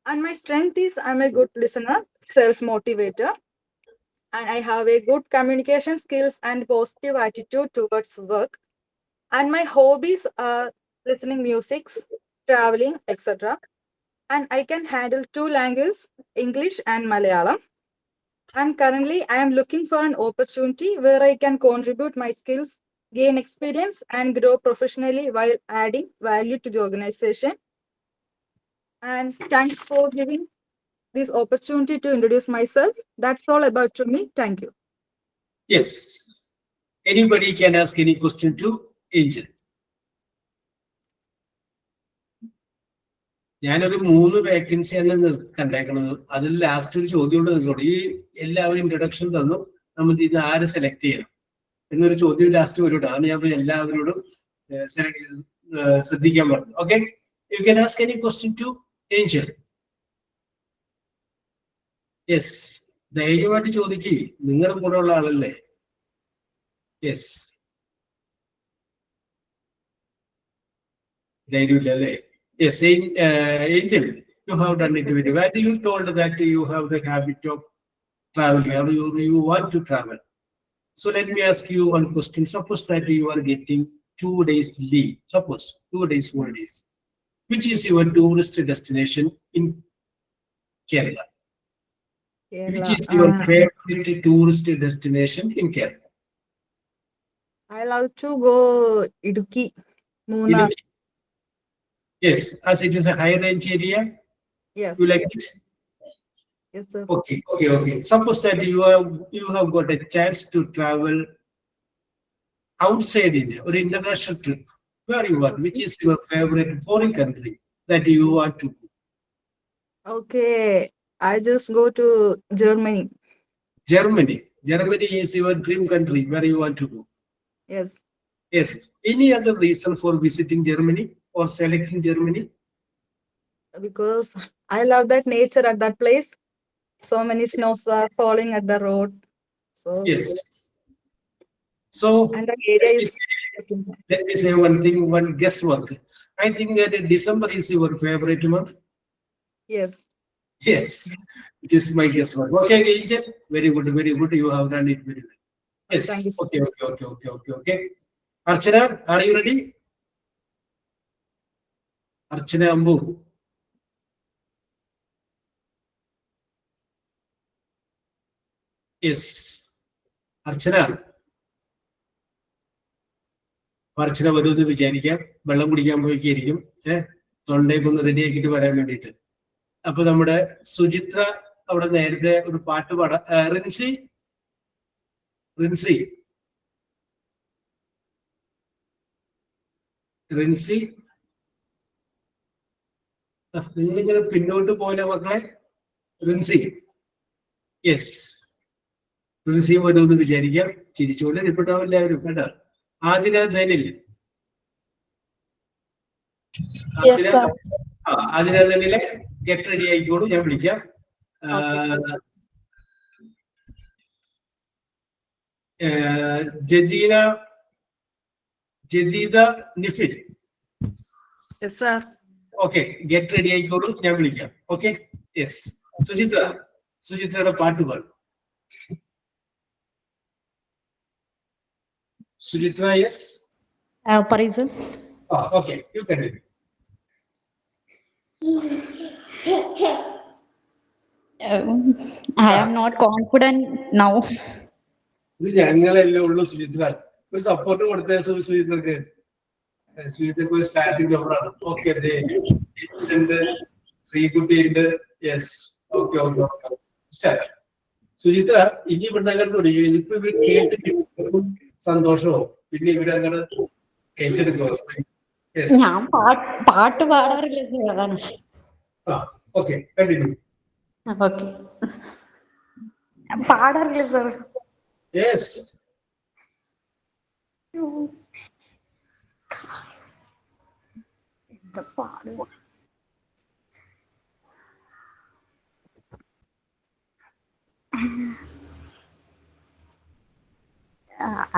And my strength is I'm a good listener, self-motivator, and I have a good communication skills and positive attitude towards work. And my hobbies are listening music, traveling, etc. And I can handle 2 languages, English and Malayalam. And currently I am looking for an opportunity where I can contribute my skills, gain experience, and grow professionally while adding value to the organization. And thanks for giving this opportunity to introduce myself. That's all about to me. Thank you. Yes. Anybody can ask any question to Angel. ഞാനൊരു 3 വേക്കൻസിയാണ് കണ്ടേക്കുന്നത്. അതിൽ last ഒരു ചോദ്യം കൊണ്ട് നിങ്ങളോട്, ഈ എല്ലാവരും introduction തന്നു, നമ്മൾ ഇത് ആരെ സെലക്ട് ചെയ്യണം എന്നൊരു ചോദ്യം ലാസ്റ്റ് വരും. ആണ് ഞാൻ എല്ലാവരോടും ശ്രദ്ധിക്കാൻ പറഞ്ഞു. Okay, you can ask any question to Angel. Yes, ധൈര്യമായിട്ട് ചോദിക്കേ, നിങ്ങളുടെ കൂടെ ഉള്ള ആളല്ലേ. യെസ്, ധൈര്യമില്ല അല്ലേ? Yes, Angel, you have done it very well. You told that you have the habit of traveling, or you want to travel. So let me ask you one question. Suppose that you are getting 2 days leave. Suppose 2 days, 4 days. Which is your tourist destination in Kerala? Which is your favorite tourist destination in Kerala? I love to go Idukki, Munnar. Idukki. Yes, as it is a high range area. Yes. You like it? Yes, sir. Okay, okay, okay. Suppose that you have got a chance to travel outside India or international trip. Where you are? Which is your favorite foreign country that you want to go? Okay, I just go to Germany. Germany. Germany is your dream country where you want to go. Yes. Yes. Any other reason for visiting Germany or selecting Germany? Because I love that nature at that place. So many snows are falling at the road. So Yes. So and the area is let me say one thing, one guesswork. I think that December is your favorite month. yes. Yes, it is my guesswork. Okay, Angel, very good, very good. You have done it very well. Yes. Thank you, sir. Okay. Archana, are you ready? Archana Ambu. Yes. Archana വരുമെന്ന് വിചാരിക്കാം. വെള്ളം കുടിക്കാൻ പോയിക്കായിരിക്കും. തൊണ്ടയൊക്കെ ready ആക്കിയിട്ട് വരാൻ വേണ്ടിയിട്ട്. അപ്പൊ നമ്മുടെ സുചിത്ര അവിടെ നേരത്തെ ഒരു പാട്ട് പാടാം. റിൻസി നിങ്ങളിങ്ങനെ പിന്നോട്ട് പോലെ മക്കളെ. റിൻസി യെസ്. റിൻസി വരുമെന്ന് വിചാരിക്കാം. ചിരിച്ചുകൊണ്ട് ഇരിപ്പുണ്ടാവും എല്ലാവരും കേട്ടോ. ആതിര ധനിൽ ആതിര ധനിലെ ഗെറ്റ് റെഡി ആയിക്കോളൂ, ഞാൻ വിളിക്കാം. Jadeeda Nifil. Okay, get ready ആയിക്കോളൂ, ഞാൻ വിളിക്കാം. Okay, yes. സുചിത്രയുടെ പാട്ട് പാടും. സുചിത്ര, യെസ്. പറയൂ sir. Okay, you can do. I am not confident now. ഇത് ഞങ്ങളല്ലേ ഉള്ളൂ സുചിത്ര. ഒരു സപ്പോർട്ട് കൊടുത്തേ സുചിത്രക്ക്. സുചിത്രക്ക് ഒരു സ്റ്റാർട്ടിംഗ് നമ്പറാണ്. ഓക്കെ, ഉണ്ട്, ശ്രീകുട്ടി ഉണ്ട്. Yes, okay. സ്റ്റാർട്ട്. സുചിത്ര ഇനി ഇവിടുന്ന് അങ്ങോട്ട് തുടങ്ങി. ഇപ്പൊ ഇവർ കേട്ട് സന്തോഷമോ, പിന്നെ ഇവരങ്ങോട്ട് ഏറ്റെടുക്കുമോ? ഞാൻ പാട്ട് പാടാറില്ല സാറാണ്. Okay, continue. ഓക്കെ, പാടാറില്ല sir. Yes.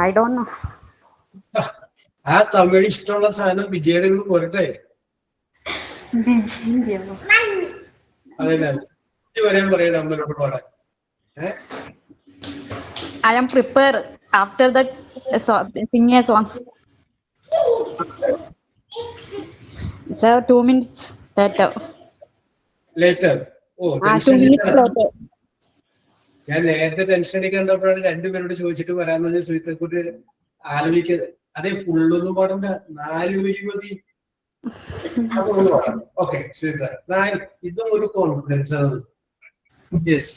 I don't know. ആ തമിഴ് ഇഷ്ടമുള്ള സാധനം വിജയുടെ പോരട്ടെ. അതെ, വരാൻ പറയണം അമ്മയോട് പാടാൻ. I am prepared after that sing a song. Sir, 2 minutes later. Oh, 2 minutes later. ഞാൻ നേരത്തെ ടെൻഷൻ അടിക്കണ്ടപ്പോഴാണ് രണ്ടുപേരോട് ചോദിച്ചിട്ട് വരാന്ന് പറഞ്ഞ സുഹൃത്തെക്കുട്ടി ആലോചിക്കുന്നത്. അതേ, ഫുള്ളൊന്നും പാടണ്ട, 4 വരി മതി. ഓക്കെ, സുഹൃത്ത, ഇതും ഒരു കോൺഫിഡൻസ് ആണ്. യെസ്,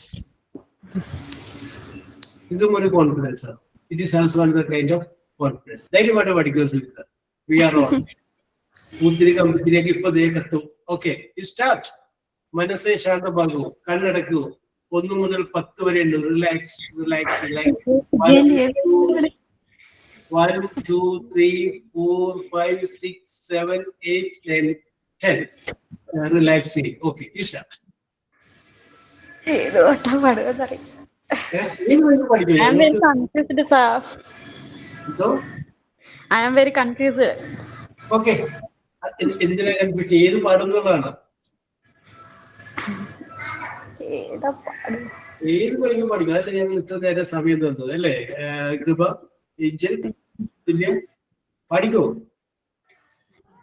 ഇതും ഒരു കോൺഫിഡൻസ് ആണ്. It is also one kind of confidence. ധൈര്യമായിട്ട് പഠിക്കുക സുഹൃത്ത. V R on. പൂത്തിരി കമ്പത്തിലേക്ക് ഇപ്പൊ എത്തും. Okay, start. മനസ്സെ ശാന്തമാകൂ, കണ്ണടക്കൂ. 1 മുതൽ 10 വരെ ഉണ്ട്. Relax. 1, 2, 3, 4, 5, 6, 7, 8, 9, 10. Relax. Okay, start. I am very confused. Okay, എന്തിനാ ഏത് പാടുന്നതാണ്? ഏത് പഠിക്കും പഠിക്കും. അതല്ലേ ഞങ്ങൾ ഇത്ര നേരം സമയം തന്നത് അല്ലേ? കൃപ, പിന്നെ പഠിക്കോ.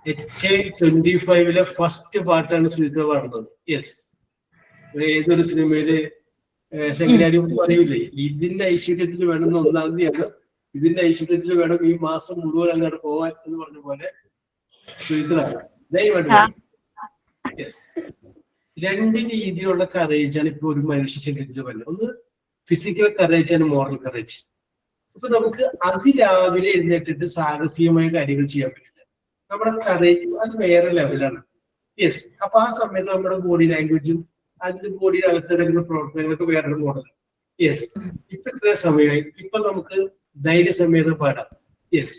HA25 ഫസ്റ്റ് പാട്ടാണ് സുചിത്ര പാടുന്നത്. യെസ്. ഏതൊരു സിനിമയില് ശങ്കരാടി പറയൂലേ, ഇതിന്റെ ഐശ്വര്യത്തിൽ വേണമെന്ന് 1-ാം തീയതിയാണ്, ഇതിന്റെ ഐശ്വര്യത്തിൽ വേണം ഈ മാസം മുഴുവൻ അങ്ങോട്ട് പോവാൻ എന്ന് പറഞ്ഞ പോലെ സുചിത്ര ദയവായിട്ട്. യെസ്. 2 രീതിയിലുള്ള കറേജാണ് ഇപ്പൊ ഒരു മനുഷ്യ ശരീരത്തിൽ വരുന്നത്. ഒന്ന് ഫിസിക്കൽ കറേജ് ആണ് മോറൽ കറേജ്. അപ്പൊ നമുക്ക് അതിരാവിലെ എഴുന്നേറ്റിട്ട് സാഹസികമായ കാര്യങ്ങൾ ചെയ്യാൻ പറ്റില്ല. നമ്മുടെ കറേജ് അത് വേറെ ലെവലാണ്. യെസ്. അപ്പൊ ആ സമയത്ത് നമ്മുടെ ബോഡി ലാംഗ്വേജും അതിന്റെ ബോഡിയുടെ അകത്തെടുക്കുന്ന പ്രവർത്തനങ്ങളൊക്കെ വേറൊരു മോഡലാണ്. യെസ്. ഇപ്പൊ ഇത്ര സമയമായി, ഇപ്പൊ നമുക്ക് ധൈര്യസമേതം പാടാം. യെസ്,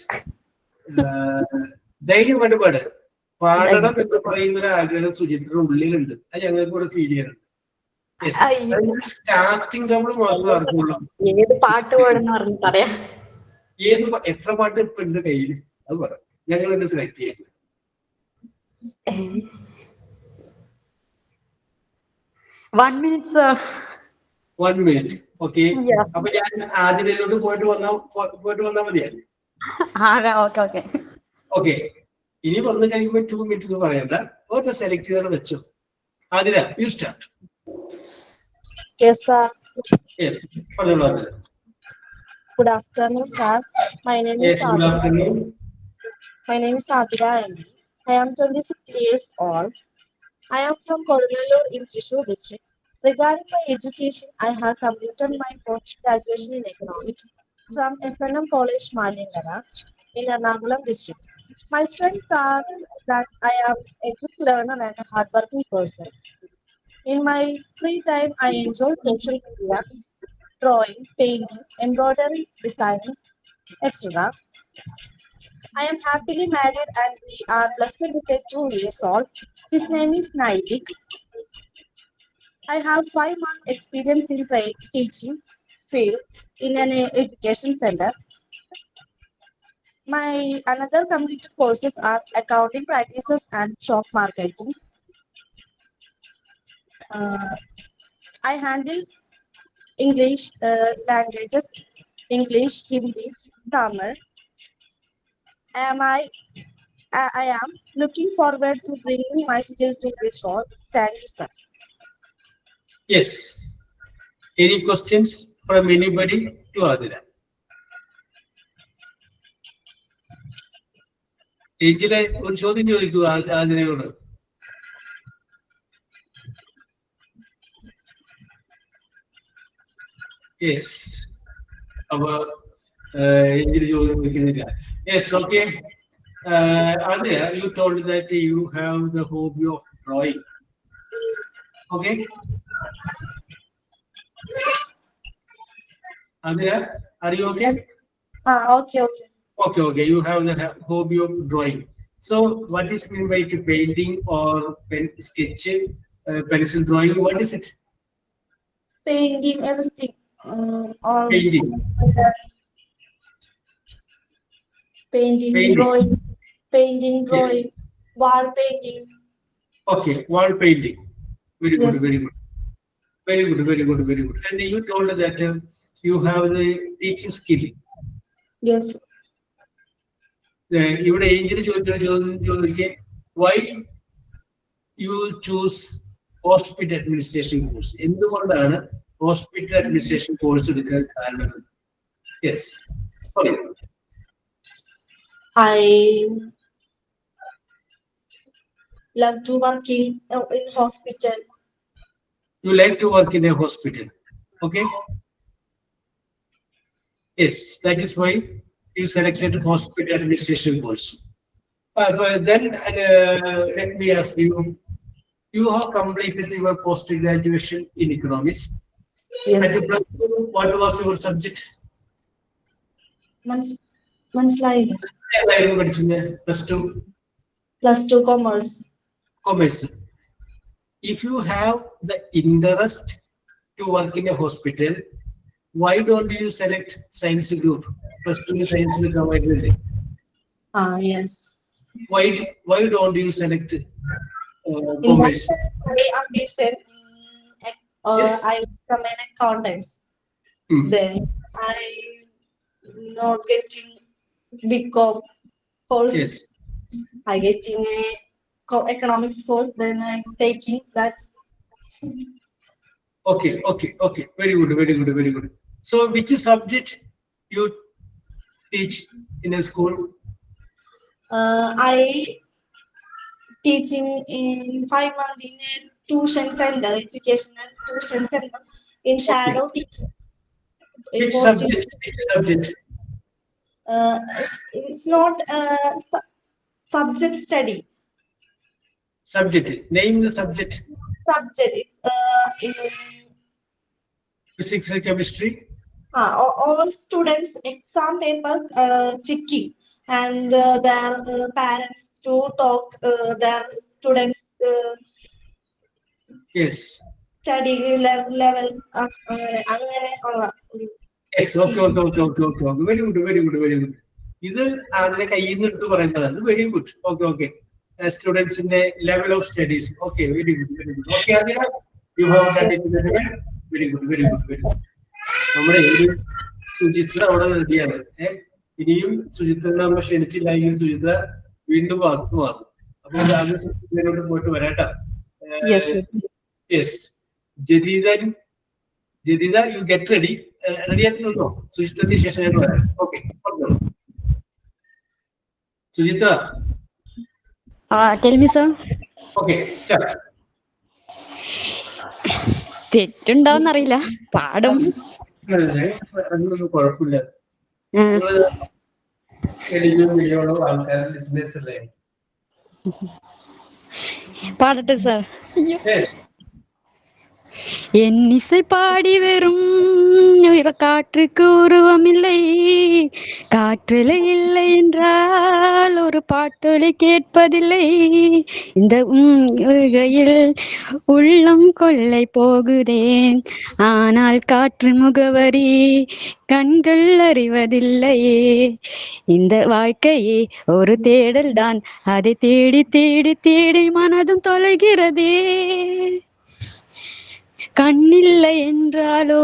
ധൈര്യമായിട്ട് പാടാം. പാടണം എന്ന് പറയുന്ന ഒരു ആഗ്രഹം സുചിത്ര ഉള്ളിലുണ്ട്. അത് ഞങ്ങൾക്ക് കൂടെ ഫീൽ ചെയ്യുന്നുണ്ട്. സ്റ്റാർട്ടിങ് നമ്മൾ മാത്രമേ അറിഞ്ഞുള്ളൂ. ഏത് പാട്ട് പാടുന്ന പറയാം. എത്ര പാട്ട് ഇപ്പൊ എന്റെ കയ്യിൽ, അത് പറയാം. ഞങ്ങൾ എന്നെ സെലക്ട് ചെയ്യുന്നത്. 1 minute, sir. 1 minute. ഓക്കെ. അപ്പൊ ഞാൻ ആതിരയിലോട്ട് പോയിട്ട് വന്നാ മതിയായി. ഓക്കെ. ഓക്കെ, ഇനി വന്നു കഴിയുമ്പോ 2 minutes പറയണ്ട. ഒറ്റ സെലക്ട് ചെയ്ത് വെച്ചു. Athira, U start. Yes, sir. Yes. പറഞ്ഞോളൂ അത്. Good afternoon, sir. My name is Yes, good Adira. afternoon. My name is Adira MD. I am 26 years old. I am from Kodunallur in Thrissur district. Regarding my education, I have completed my post-graduation in economics from SNM College, Malingara in Ernakulam district. My strengths are that I am a quick learner and a hardworking person. In my free time, I enjoy social media, drawing, painting, embroidery, designing, etc. I am happily married and we are blessed with a 2 years old. His name is Naidik. I have 5 months experience in teaching field in an education center. My another completed courses are accounting practices and stock marketing. I handle English languages, English, Hindi, Tamil. I am looking forward to bringing my skills to this role. Thank you, sir. Yes. Any questions from anybody to Adira? ഏഞ്ചലെ ഒരു ചോദ്യം ചോദിക്കൂ ആതിരയോട്. Yes. അപ്പൊ angel ചോദ്യം ചോദിക്കുന്നില്ല. Yes, okay. Adira, you told that you have the hobby of drawing. Okay. Adira, are you okay? Okay. Okay. You have the hobby of drawing. So, what is meant by painting or sketching, pencil drawing? What is it? Painting, everything. All Painting. Painting, Painting. drawing, Yes. wall painting. Okay, wall painting. Very good, Yes. very good. Very good. And you told that you have the teaching skill. Yes. ഇവിടെ Angel ചോദിക്കെ why you choose hospital administration course? എന്തുകൊണ്ടാണ് hospital administration course എടുക്കാൻ കാരണം? Yes. Sorry. I love to work in hospital. You like to work in a hospital. Okay. Yes, that is why you selected hospital administration course. But then let me ask you, you have completed your post-graduation in economics. Yes. And what was your subject? മനസ്സിലായില്ല. Plus 2 commerce. If you have the interest to work in a hospital, why don't you select science group? Plus 2 science group. Yes. Why don't you select commerce? I ambition. Yes. I become an accountant. Then I not getting BCom course. Yes. I getting a economics course. Then I'm taking that. Okay. Very good. So, which subject you teach in a school? I teaching in 5 months in a tuition center, educational tuition center in shadow teaching. Which subject? It's not subject study. Subject. Name the subject. Subject. It's in Physics and chemistry. all students exam paper checking and their parents to talk their students Yes. study level അങ്ങനെ ഉള്ള ഒരു Yes. Okay. Very good. ഇത് അതിനെ കയ്യിൽ നിന്ന് എടുത്ത് പറയുന്നതാണ്. Very good. Okay. Students in the level of studies. Okay. Very good. Okay, Adira, you have done it. Very good. നമ്മുടെ ഒരു സുചിത്ര അവിടെ നിർത്തിയാണ്. ഇനിയും സുചിത്രനെ നമ്മൾ ക്ഷണിച്ചില്ലെങ്കിൽ സുചിത്ര വീണ്ടും വാങ്ങും. അപ്പൊ ആദ്യം സുചിത്രയിലോട്ട് പോയിട്ട് വരാട്ടോ. Yes. ജദീദൻ Jadida, you get ready. Ready at you know. Sujitra session. Okay. Sujitra. Tell me, sir. Okay, start. തെറ്റുണ്ടാവുന്നറിയില്ല, പാടും. അതൊന്നും കുഴപ്പമില്ല. മില്യോണോ ആൾക്കാർ ബിസിനസ് അല്ലേ? പാടട്ടെ സാർ. Yes. என்னிசை பாடி வரும் இவ காற்றுக்கு உருவமில்லை, காற்றில இல்லை என்றால் ஒரு பாட்டொலி கேட்பதில்லை, இந்த உலகையில் உள்ளம் கொள்ளை போகுதேன், ஆனால் காற்று முகவரி கண்கள் அறிவதில்லையே, இந்த வாழ்க்கையே ஒரு தேடல் தான், அதை தேடி தேடி தேடி மனதும் தொலைகிறதே, கண்ணில்லை என்றாலோ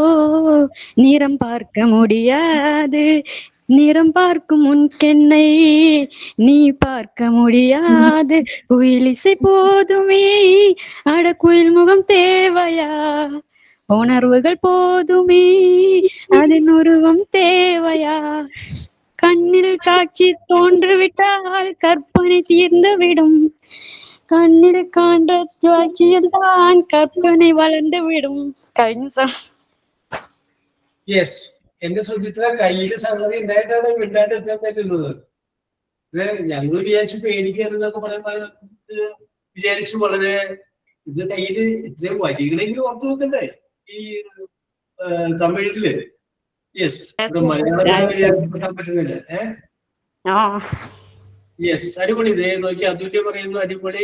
நிறம் பார்க்க முடியாது, நிறம் பார்க்கும் உன்கென்னை நீ பார்க்க முடியாது, குயிலிசை போதுமே அட குயில் முகம் தேவையா, உணர்வுகள் போதுமே அதன் உருவம் தேவையா, கண்ணில் காட்சி தோன்றுவிட்டால் கற்பனை தீர்ந்துவிடும், കണ്ണിൽ കാണ്ട കാഴ്ചയിൽ താൻ കற்பனை വളർന്നു വിടും. കഴിഞ്ഞു സാർ. യെസ്, എന്റെ സുചിത്ര കയ്യില് സംഗതി ഉണ്ടായിട്ടാണ് മിണ്ടാണ്ട് എത്താൻ പറ്റുന്നത്. ഞങ്ങൾ വിചാരിച്ചു പേടിക്കാനെന്നൊക്കെ പറയുമ്പോൾ വിചാരിച്ചു വളരെ ഇത് കയ്യില് ഇത്രയും വരികളെങ്കിലും ഓർത്തു വെക്കണ്ടേ ഈ തമിഴില്. യെസ്, മലയാളം പറ്റുന്നില്ല. യെസ്, അടിപൊളി. ഇതേ നോക്കി അതുല്യ പറയുന്നു അടിപൊളി.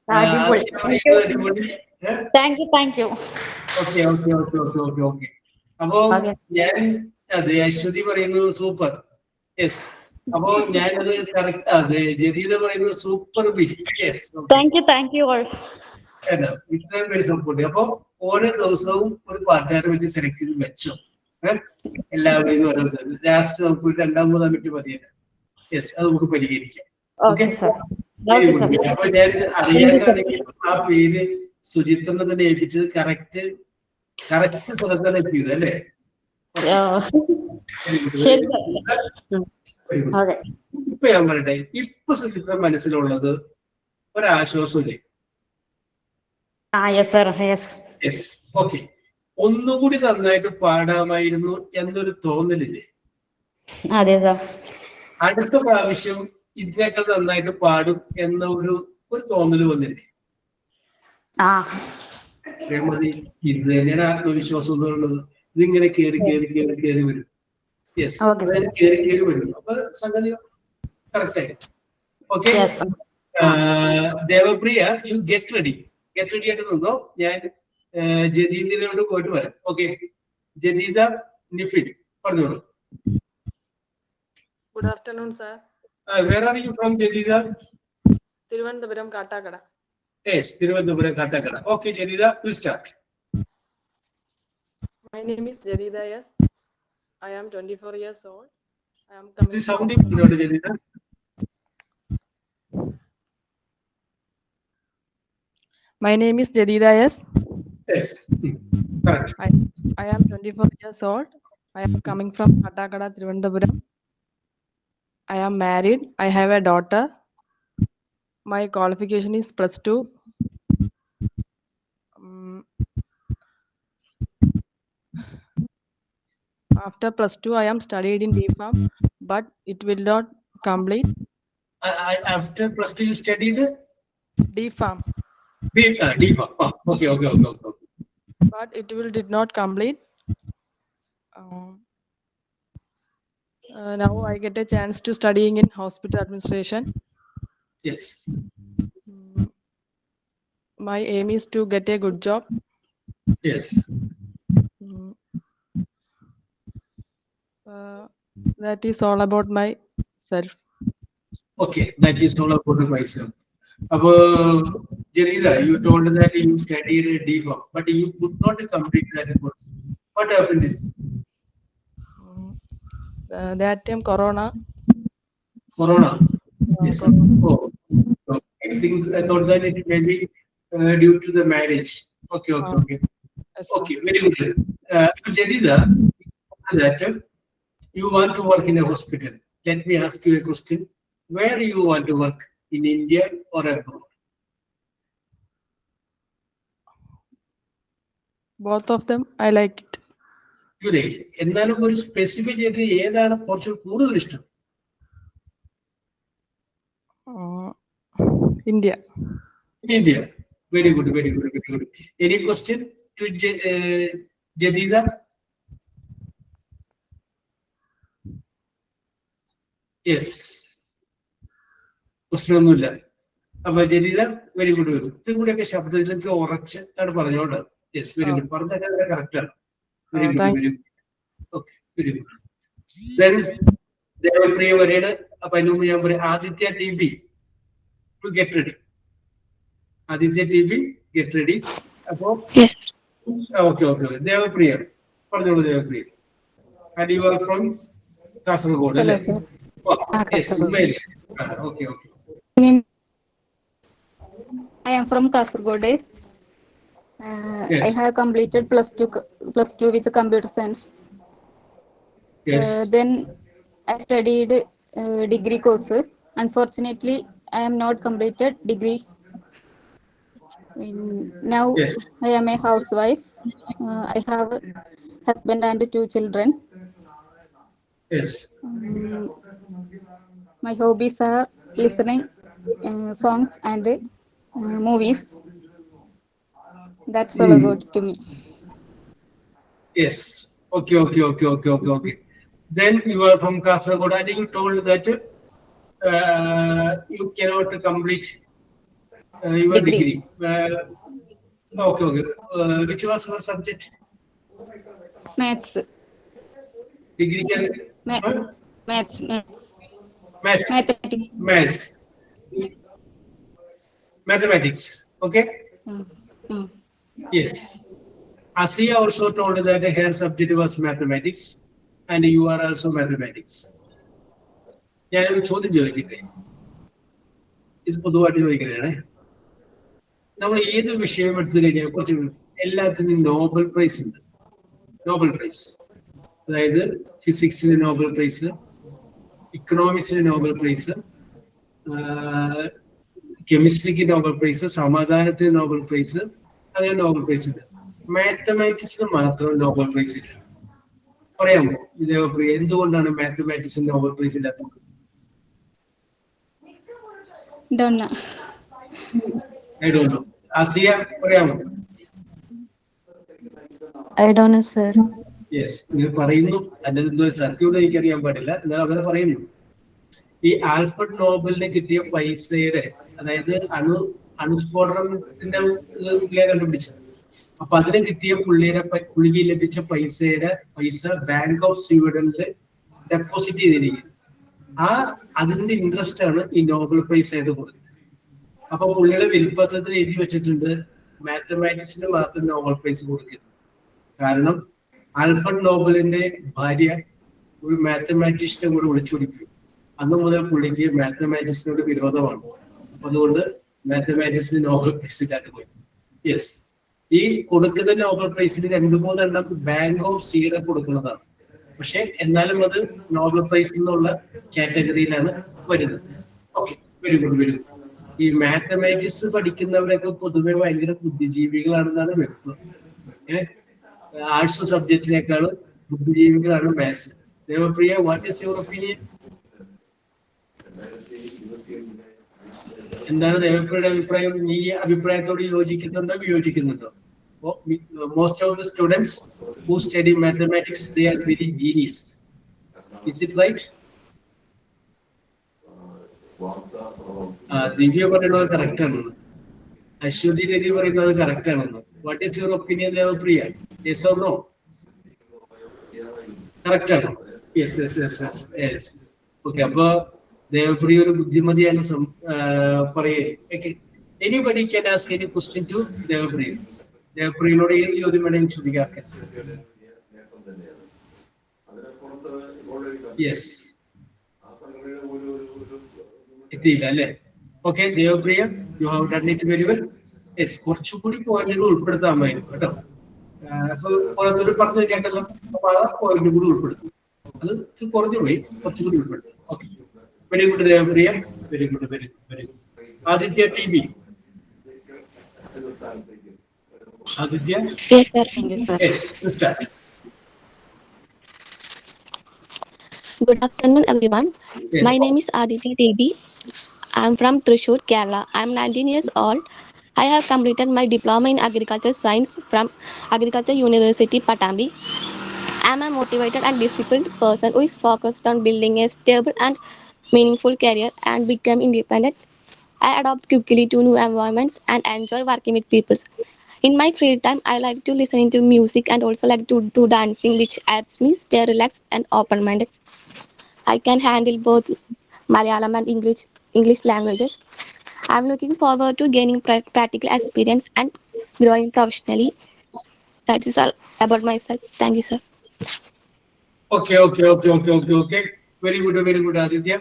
അടിപൊളി. ഓക്കെ. അപ്പോ ഞാൻ അതെ അശ്വതി പറയുന്നു സൂപ്പർ. യെസ്, അപ്പോ ഞാനത് കറക്റ്റ്. അതെ, ജദീദ പറയുന്നത് സൂപ്പർ ബിറ്റ്. യെസ്, ഇത്രയും പേര് സപ്പോർട്ട്. അപ്പൊ ഓരോ ദിവസവും ഒരു പാട്ടുകാരെ വെച്ച് സെലക്ട് ചെയ്ത് വെച്ചോ. എല്ലാവരെയും ഓരോ ലാസ്റ്റ് നമുക്ക് 2-3 മിനിറ്റ് മതിയല്ല. യെസ്, അത് നമുക്ക് പരിഹരിക്കാം. ഓക്കെ. അപ്പൊ ഞാൻ അറിയാനാണെങ്കിൽ ആ പേര് സുചിത്രനെ തന്നെ ഏൽപ്പിച്ചത് കറക്റ്റ് സ്ഥലത്താണ് എത്തിയത് അല്ലേ? ഇപ്പൊ ഞാൻ പറയട്ടെ, ഇപ്പൊ സുചിത്ര മനസ്സിലുള്ളത് ഒരാശ്വാസമില്ലേ? ഓക്കെ. ഒന്നുകൂടി നന്നായിട്ട് പാടാമായിരുന്നു എന്നൊരു തോന്നലില്ലേ? അതെ സാർ. അടുത്ത പ്രാവശ്യം ഇതിനേക്കാൾ നന്നായിട്ട് പാടും എന്ന ഒരു തോന്നൽ വന്നില്ലേ? മതി. ഇത് തന്നെയാണ് ആത്മവിശ്വാസം എന്നുള്ളത്. ഇതിങ്ങനെ കേറി വരും. യെസ്, കേറി വരും. അപ്പൊ സംഗതി കറക്റ്റ് ആയി. Okay. Devapriya, U get ready ആയിട്ട് നിന്നോ. ഞാൻ ജദീദിനോട് പോയിട്ട് വരാം. ഓക്കെ. ജദീദ നിഫിൻ പറഞ്ഞോളൂ. Good afternoon, sir. Where are you from, Jadida? Thiruvananthapuram, Kattakada. Yes, Thiruvananthapuram, Kattakada. Okay, Jadida, please start. My name is Jadida. Yes, I am 24 years old. I am coming. This sounding good, Jadida. My name is Jadida. Yes. Yes. Correct. I am 24 years old. I am coming from Kattakada, Thiruvananthapuram. I am married. I have a daughter. My qualification is +2. After +2, I am studied in D.Pharm, but it will not complete. After +2, you studied D.Pharm. D.Pharm. Oh, okay. But it did not complete. Now I get a chance to studying in hospital administration. Yes. My aim is to get a good job. Yes. That is all about myself. Okay, that is all about myself. Jadida, you told that you studied a D.Pharm, but you could not complete that course. What happened is? That time Corona. Yes. Oh, I thought that it may be due to the marriage. Okay. Yes, okay, very good. Jadida, that you want to work in a hospital. Let me ask you a question. Where do you want to work? In India or abroad? Both of them, I like it. എന്നാലും ഒരു specific ചെയ്ത് ഏതാണ് കുറച്ച് കൂടുതൽ ഇഷ്ടം? India. India. Very good, very good, very good. Any question to Jadida? Yes. പ്രശ്നമൊന്നുമില്ല. അപ്പൊ ജദീദ very good. ഇതും കൂടെയൊക്കെ ശബ്ദത്തിലേക്ക് ഉറച്ച് ആണ് പറഞ്ഞോണ്ട്. Yes, very good. പറഞ്ഞതൊക്കെ കറക്റ്റ് ആണ്. Very good, very good. Okay, very good. Then Devapriya വരെയാണ്. അപ്പൊ അതിന് മുമ്പ് ഞാൻ പറയാം, Aditya T B to get ready. Aditya T B get ready. അപ്പോ ഓക്കെ ഓക്കെ. ദേവപ്രിയ പറഞ്ഞോളൂ. Devapriya, and you are from Kasaragod അല്ലേ? Okay, okay. I am from Kasargod. Yes. I have completed plus two with computer science. Yes. Then I studied degree course. Unfortunately, I am not completed degree. Now Yes. I am a housewife. I have a husband and 2 children. Yes. My hobbies are listening songs and movies. That's all about to me. Yes. Okay, okay, okay, okay, okay, okay. Then you are from Kasaragod and you told that you cannot complete your degree. Okay, okay. Which was your subject? Maths. Degree? Maths. Mathematics. Okay? Yes. Asiya also told that her subject was mathematics and you are also mathematics. ഞാനൊരു ചോദ്യം ചോദിക്കട്ടെ? ഇത് പൊതുവായിട്ട് ചോദിക്കണേ. നമ്മൾ ഏത് വിഷയം എടുത്തു കഴിഞ്ഞാൽ കുറച്ച് എല്ലാത്തിനും നോബൽ പ്രൈസ് ഉണ്ട്. നോബൽ പ്രൈസ്, അതായത് ഫിസിക്സിന് നോബൽ പ്രൈസ്, ഇക്കണോമിക്സിന് നോബൽ പ്രൈസ്, കെമിസ്ട്രിക്ക് നോബൽ പ്രൈസ്, സമാധാനത്തിന് നോബൽ പ്രൈസ്, അങ്ങനെ നോബൽ പ്രൈസ് ഉണ്ട്. മാത്തമാറ്റിക്സിന് മാത്രം നോബൽ പ്രൈസ് ഇല്ല. പറയാമോ ദേവപ്രിയ, എന്തുകൊണ്ടാണ് മാത്തമാറ്റിക്സിന് നോബൽ പ്രൈസ് ഇല്ലാത്തത്? I don't know. ആസിയ പറയാമോ? I don't know, sir. Yes, നിങ്ങൾ പറയുന്നു. അതിന്റെ എന്തോ സത്യം എനിക്കറിയാൻ പാടില്ല, എന്നാൽ അങ്ങനെ പറയുന്നു. ഈ ആൽഫ്രഡ് നോബലിന് കിട്ടിയ പൈസയുടെ, അതായത് അണുസ്ഫോടനത്തിന്റെ പുള്ളിയെ കണ്ടുപിടിച്ചത്. അപ്പൊ അതിന് കിട്ടിയ പുള്ളിക്ക് ലഭിച്ച പൈസ ബാങ്ക് ഓഫ് സ്വീഡനിൽ ഡെപ്പോസിറ്റ് ചെയ്തിരിക്കുന്നത്. അതിന്റെ ഇൻട്രസ്റ്റ് ആണ് ഈ നോബൽ പ്രൈസ് ആയിട്ട് കൊടുക്കുന്നത്. അപ്പൊ പുള്ളിയുടെ വിൽപ്പത്രത്തിൽ എഴുതി വെച്ചിട്ടുണ്ട് മാത്തമാറ്റിക്സിന് മാത്രം നോബൽ പ്രൈസ് കൊടുക്കുന്നത്. കാരണം ആൽഫ്രഡ് നോബലിന്റെ ഭാര്യ ഒരു മാത്തമാറ്റീഷ്യനെ കൂടെ വിളിച്ചുപിടിക്കും. അന്ന് മുതൽ പുള്ളിക്ക് മാത്തമാറ്റിക്സിനോട് വിരോധമാണ്. അതുകൊണ്ട് മാത്തമാറ്റിക്സിന് നോബൽ പ്രൈസ് ഇല്ലാണ്ട് പോയി. യെസ്, ഈ കൊടുക്കുന്ന നോബൽ പ്രൈസിന് 2-3 എണ്ണം ബാങ്ക് ഓഫ് സ്വീഡൻ കൊടുക്കുന്നതാണ്. പക്ഷെ എന്നാലും അത് നോബൽ പ്രൈസ് എന്നുള്ള കാറ്റഗറിയിലാണ് വരുന്നത്. Okay, very good, very good. ഈ മാത്തമാറ്റിക്സ് പഠിക്കുന്നവരൊക്കെ പൊതുവെ ഭയങ്കര ബുദ്ധിജീവികളാണെന്നാണ് വ്യക്തം. ആർട്സ് സബ്ജക്റ്റിനേക്കാളും ബുദ്ധിജീവികളാണ് maths. Devapriya, what is your opinion? എന്താണ് ദേവപ്രിയയുടെ അഭിപ്രായം? ഈ അഭിപ്രായത്തോട് യോജിക്കുന്നുണ്ടോ വിയോജിക്കുന്നുണ്ടോ? Most of the students who study mathematics they are very genius. Is it right? Divya പറയുന്നത് കറക്റ്റ് ആണെന്ന്, അശ്വതി രതി പറയുന്നത് കറക്റ്റ് ആണെന്ന്. What is your opinion Devapriya? Yes or no? Correct ആണോ? Yes yes yes yes yes. Okay, അപ്പൊ ദേവപ്രിയ ഒരു ബുദ്ധിമതിയാണ് പറയേ. Anybody can ask any question to Devapriya. ദേവപ്രിയനോട് ഏത് ചോദ്യം വേണമെങ്കിലും ചോദിക്കാം. യെസ്, എത്തിയില്ല അല്ലേ? Okay Devapriya, you have done it very well. Yes, കുറച്ചുകൂടി പോയിന്റുകൾ ഉൾപ്പെടുത്താമായിരുന്നു കേട്ടോ. അപ്പൊ ഓരോരുത്തർ പറഞ്ഞത് കേട്ടല്ലോ. അപ്പൊ ആ പോയിന്റ് കൂടി ഉൾപ്പെടുത്തും. അത് കുറഞ്ഞു പോയി, കുറച്ചുകൂടി ഉൾപ്പെടുത്തും. Okay, very good Devapriya, very good, very good, very good. Aditya T B. Aditya. Yes, sir. Thank you, sir. Yes, start. Good afternoon, everyone. Yes. My name is Aditya Devi. I am from Thrissur, Kerala. I am 19 years old. I have completed my diploma in agriculture science from Agriculture University, Patambi. I am a motivated and disciplined person who is focused on building a stable and meaningful career and become independent. I adapt quickly to new environments and enjoy working with people. In my free time, I like to listen to music and also like to do dancing, which helps me stay relaxed and open-minded. I can handle both Malayalam and English languages. I'm looking forward to gaining practical experience and growing professionally. That is all about myself. Thank you, sir. Okay. Very good, Aditya.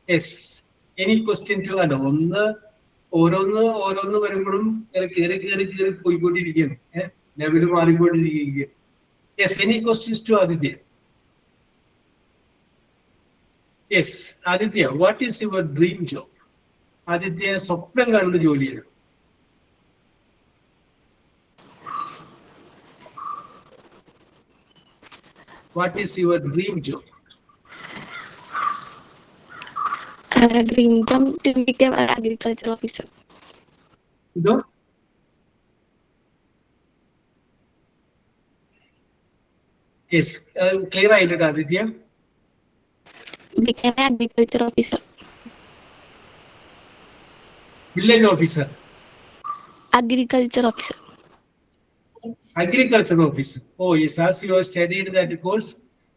Yes. Any question to add? ഓരോന്ന് വരുമ്പോഴും കയറി പോയിക്കൊണ്ടിരിക്കുകയാണ്. Level മാറിക്കൊണ്ടിരിക്കുകയാണ്. Yes, any questions to Aditya? Yes, Aditya, what is your dream job? Aditya, സ്വപ്നം കാണുന്ന ജോലിയാണ്. What is your dream job? Dream job to become an agriculture officer. No? Yes, clear ആയില്ല Aditya. Become an agriculture officer. Village officer. Agriculture officer. Agriculture officer. Oh yes, as you have studied that course,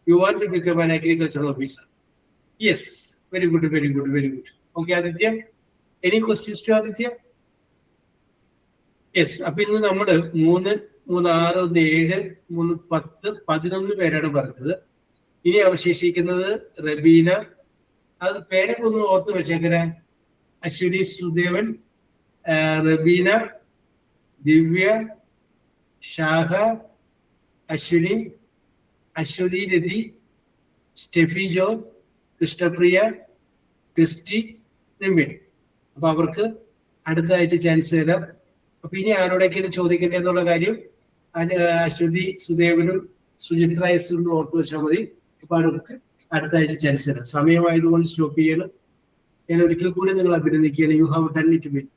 you want to become an agriculture officer. Yes, very good. Okay, Aditya. Any questions to Aditya? Yes, അപ്പൊ ഇന്ന് നമ്മള് 3, 6, 7, 3, 10, 11 പേരാണ് പറഞ്ഞത്. ഇനി അവശേഷിക്കുന്നത് റബീന. അത് പേരൊക്കെ ഒന്ന് ഓർത്ത് വെച്ചേക്കണേ. അശ്വിനി സുദേവൻ, റബീന, ദിവ്യ, ഷാഹ, അശ്വിനി, അശ്വതി രതി, സ്റ്റെഫി ജോ, കൃഷ്ണപ്രിയ, ക്രിസ്റ്റി, നിമ്മിൻ. അപ്പൊ അവർക്ക് അടുത്തായിട്ട് ചാൻസ് തരാം. അപ്പൊ ഇനി ആരോടൊക്കെയാണ് ചോദിക്കേണ്ടതെന്നുള്ള കാര്യം അശ്വതി സുദേവനും സുചിത്ര എസും ഓർത്ത് വെച്ചാൽ മതി. അപ്പൊ അവർക്ക് അടുത്താഴ്ച ചാൻസ് തരാം. സമയമായതുകൊണ്ട് സ്റ്റോപ്പ് ചെയ്യണം. ഞാൻ ഒരിക്കൽ കൂടി നിങ്ങൾ അഭിനന്ദിക്കുകയാണ്. You have done it well.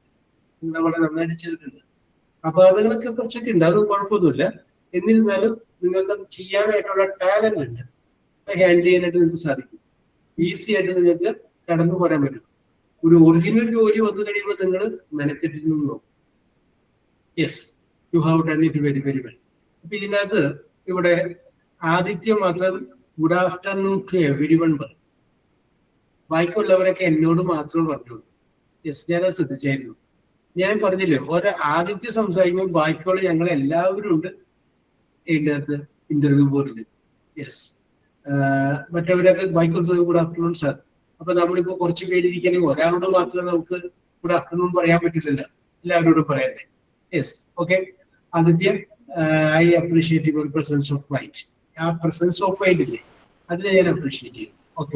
നിങ്ങൾ വളരെ നന്നായിട്ട് ചെയ്തിട്ടുണ്ട്. അപ്പൊ അതുങ്ങളൊക്കെ കുറച്ചൊക്കെ ഉണ്ട്, അത് കുഴപ്പമൊന്നുമില്ല. എന്നിരുന്നാലും നിങ്ങൾക്ക് അത് ചെയ്യാനായിട്ടുള്ള ടാലന്റ് ഉണ്ട്. ഹാൻഡിൽ ചെയ്യാനായിട്ട് നിങ്ങൾക്ക് സാധിക്കും. ഈസി ആയിട്ട് നിങ്ങൾക്ക് കടന്നു പോരാൻ പറ്റും. ഒരു ഒറിജിനൽ ജോലി വന്നു കഴിയുമ്പോൾ നിങ്ങൾ മെനക്കെട്ടിരുന്നു നോക്കും. Yes, U have done it very well. അപ്പൊ ഇതിനകത്ത് ഇവിടെ ആദിത്യം മാത്രം ഗുഡ് ആഫ്റ്റർനൂൺ ടു എവരിവൺ പറയും. ബാക്കിയുള്ളവരൊക്കെ എന്നോട് മാത്രം പറഞ്ഞോളൂ. യെസ്, ഞാനത് ശ്രദ്ധിച്ചായിരുന്നു. ഞാൻ പറഞ്ഞില്ലേ, ആദിത്യം സംസാരിക്കുമ്പോൾ ബാക്കിയുള്ള ഞങ്ങൾ എല്ലാവരും ഉണ്ട് ഇതിനകത്ത് ഇന്റർവ്യൂ ബോർഡിൽ. യെസ്, മറ്റവരൊക്കെ ബാക്കിയുള്ള ഗുഡ് ആഫ്റ്റർനൂൺ സാർ. അപ്പൊ നമ്മളിപ്പോ കുറച്ച് പേരിരിക്കണമെങ്കിൽ ഒരാളോട് മാത്രമേ നമുക്ക് ഗുഡ് ആഫ്റ്റർനൂൺ പറയാൻ പറ്റില്ലല്ലോ, എല്ലാവരോടും പറയണ്ടേ. Yes, okay Aditya, I appreciate your presence of mind. ആ പ്രസൻസ് ഓഫ് മൈൻഡ് ഇല്ലേ, അതിനെ ഞാൻ അപ്രീഷിയേറ്റ് ചെയ്യും. ഓക്കെ,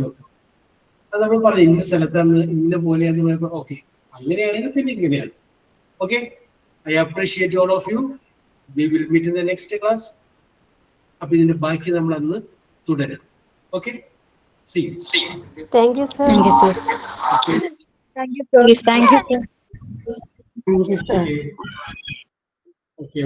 അത് നമ്മൾ പറഞ്ഞു ഇന്ന സ്ഥലത്താണ് ഇന്ന പോലെയാന്ന് പറയുമ്പോൾ ഓക്കെ, അങ്ങനെയാണെങ്കിൽ പിന്നെ ഇങ്ങനെയാണ്. Okay, I appreciate all of you. We will meet in the next class. അപ്പൊ ഇതിന്റെ ബാക്കി നമ്മൾ അന്ന് തുടരും. Okay, see. Thank you, sir. Thank you, sir. Thank you, sir. Yes, thank you, sir. Thank you, sir. Okay.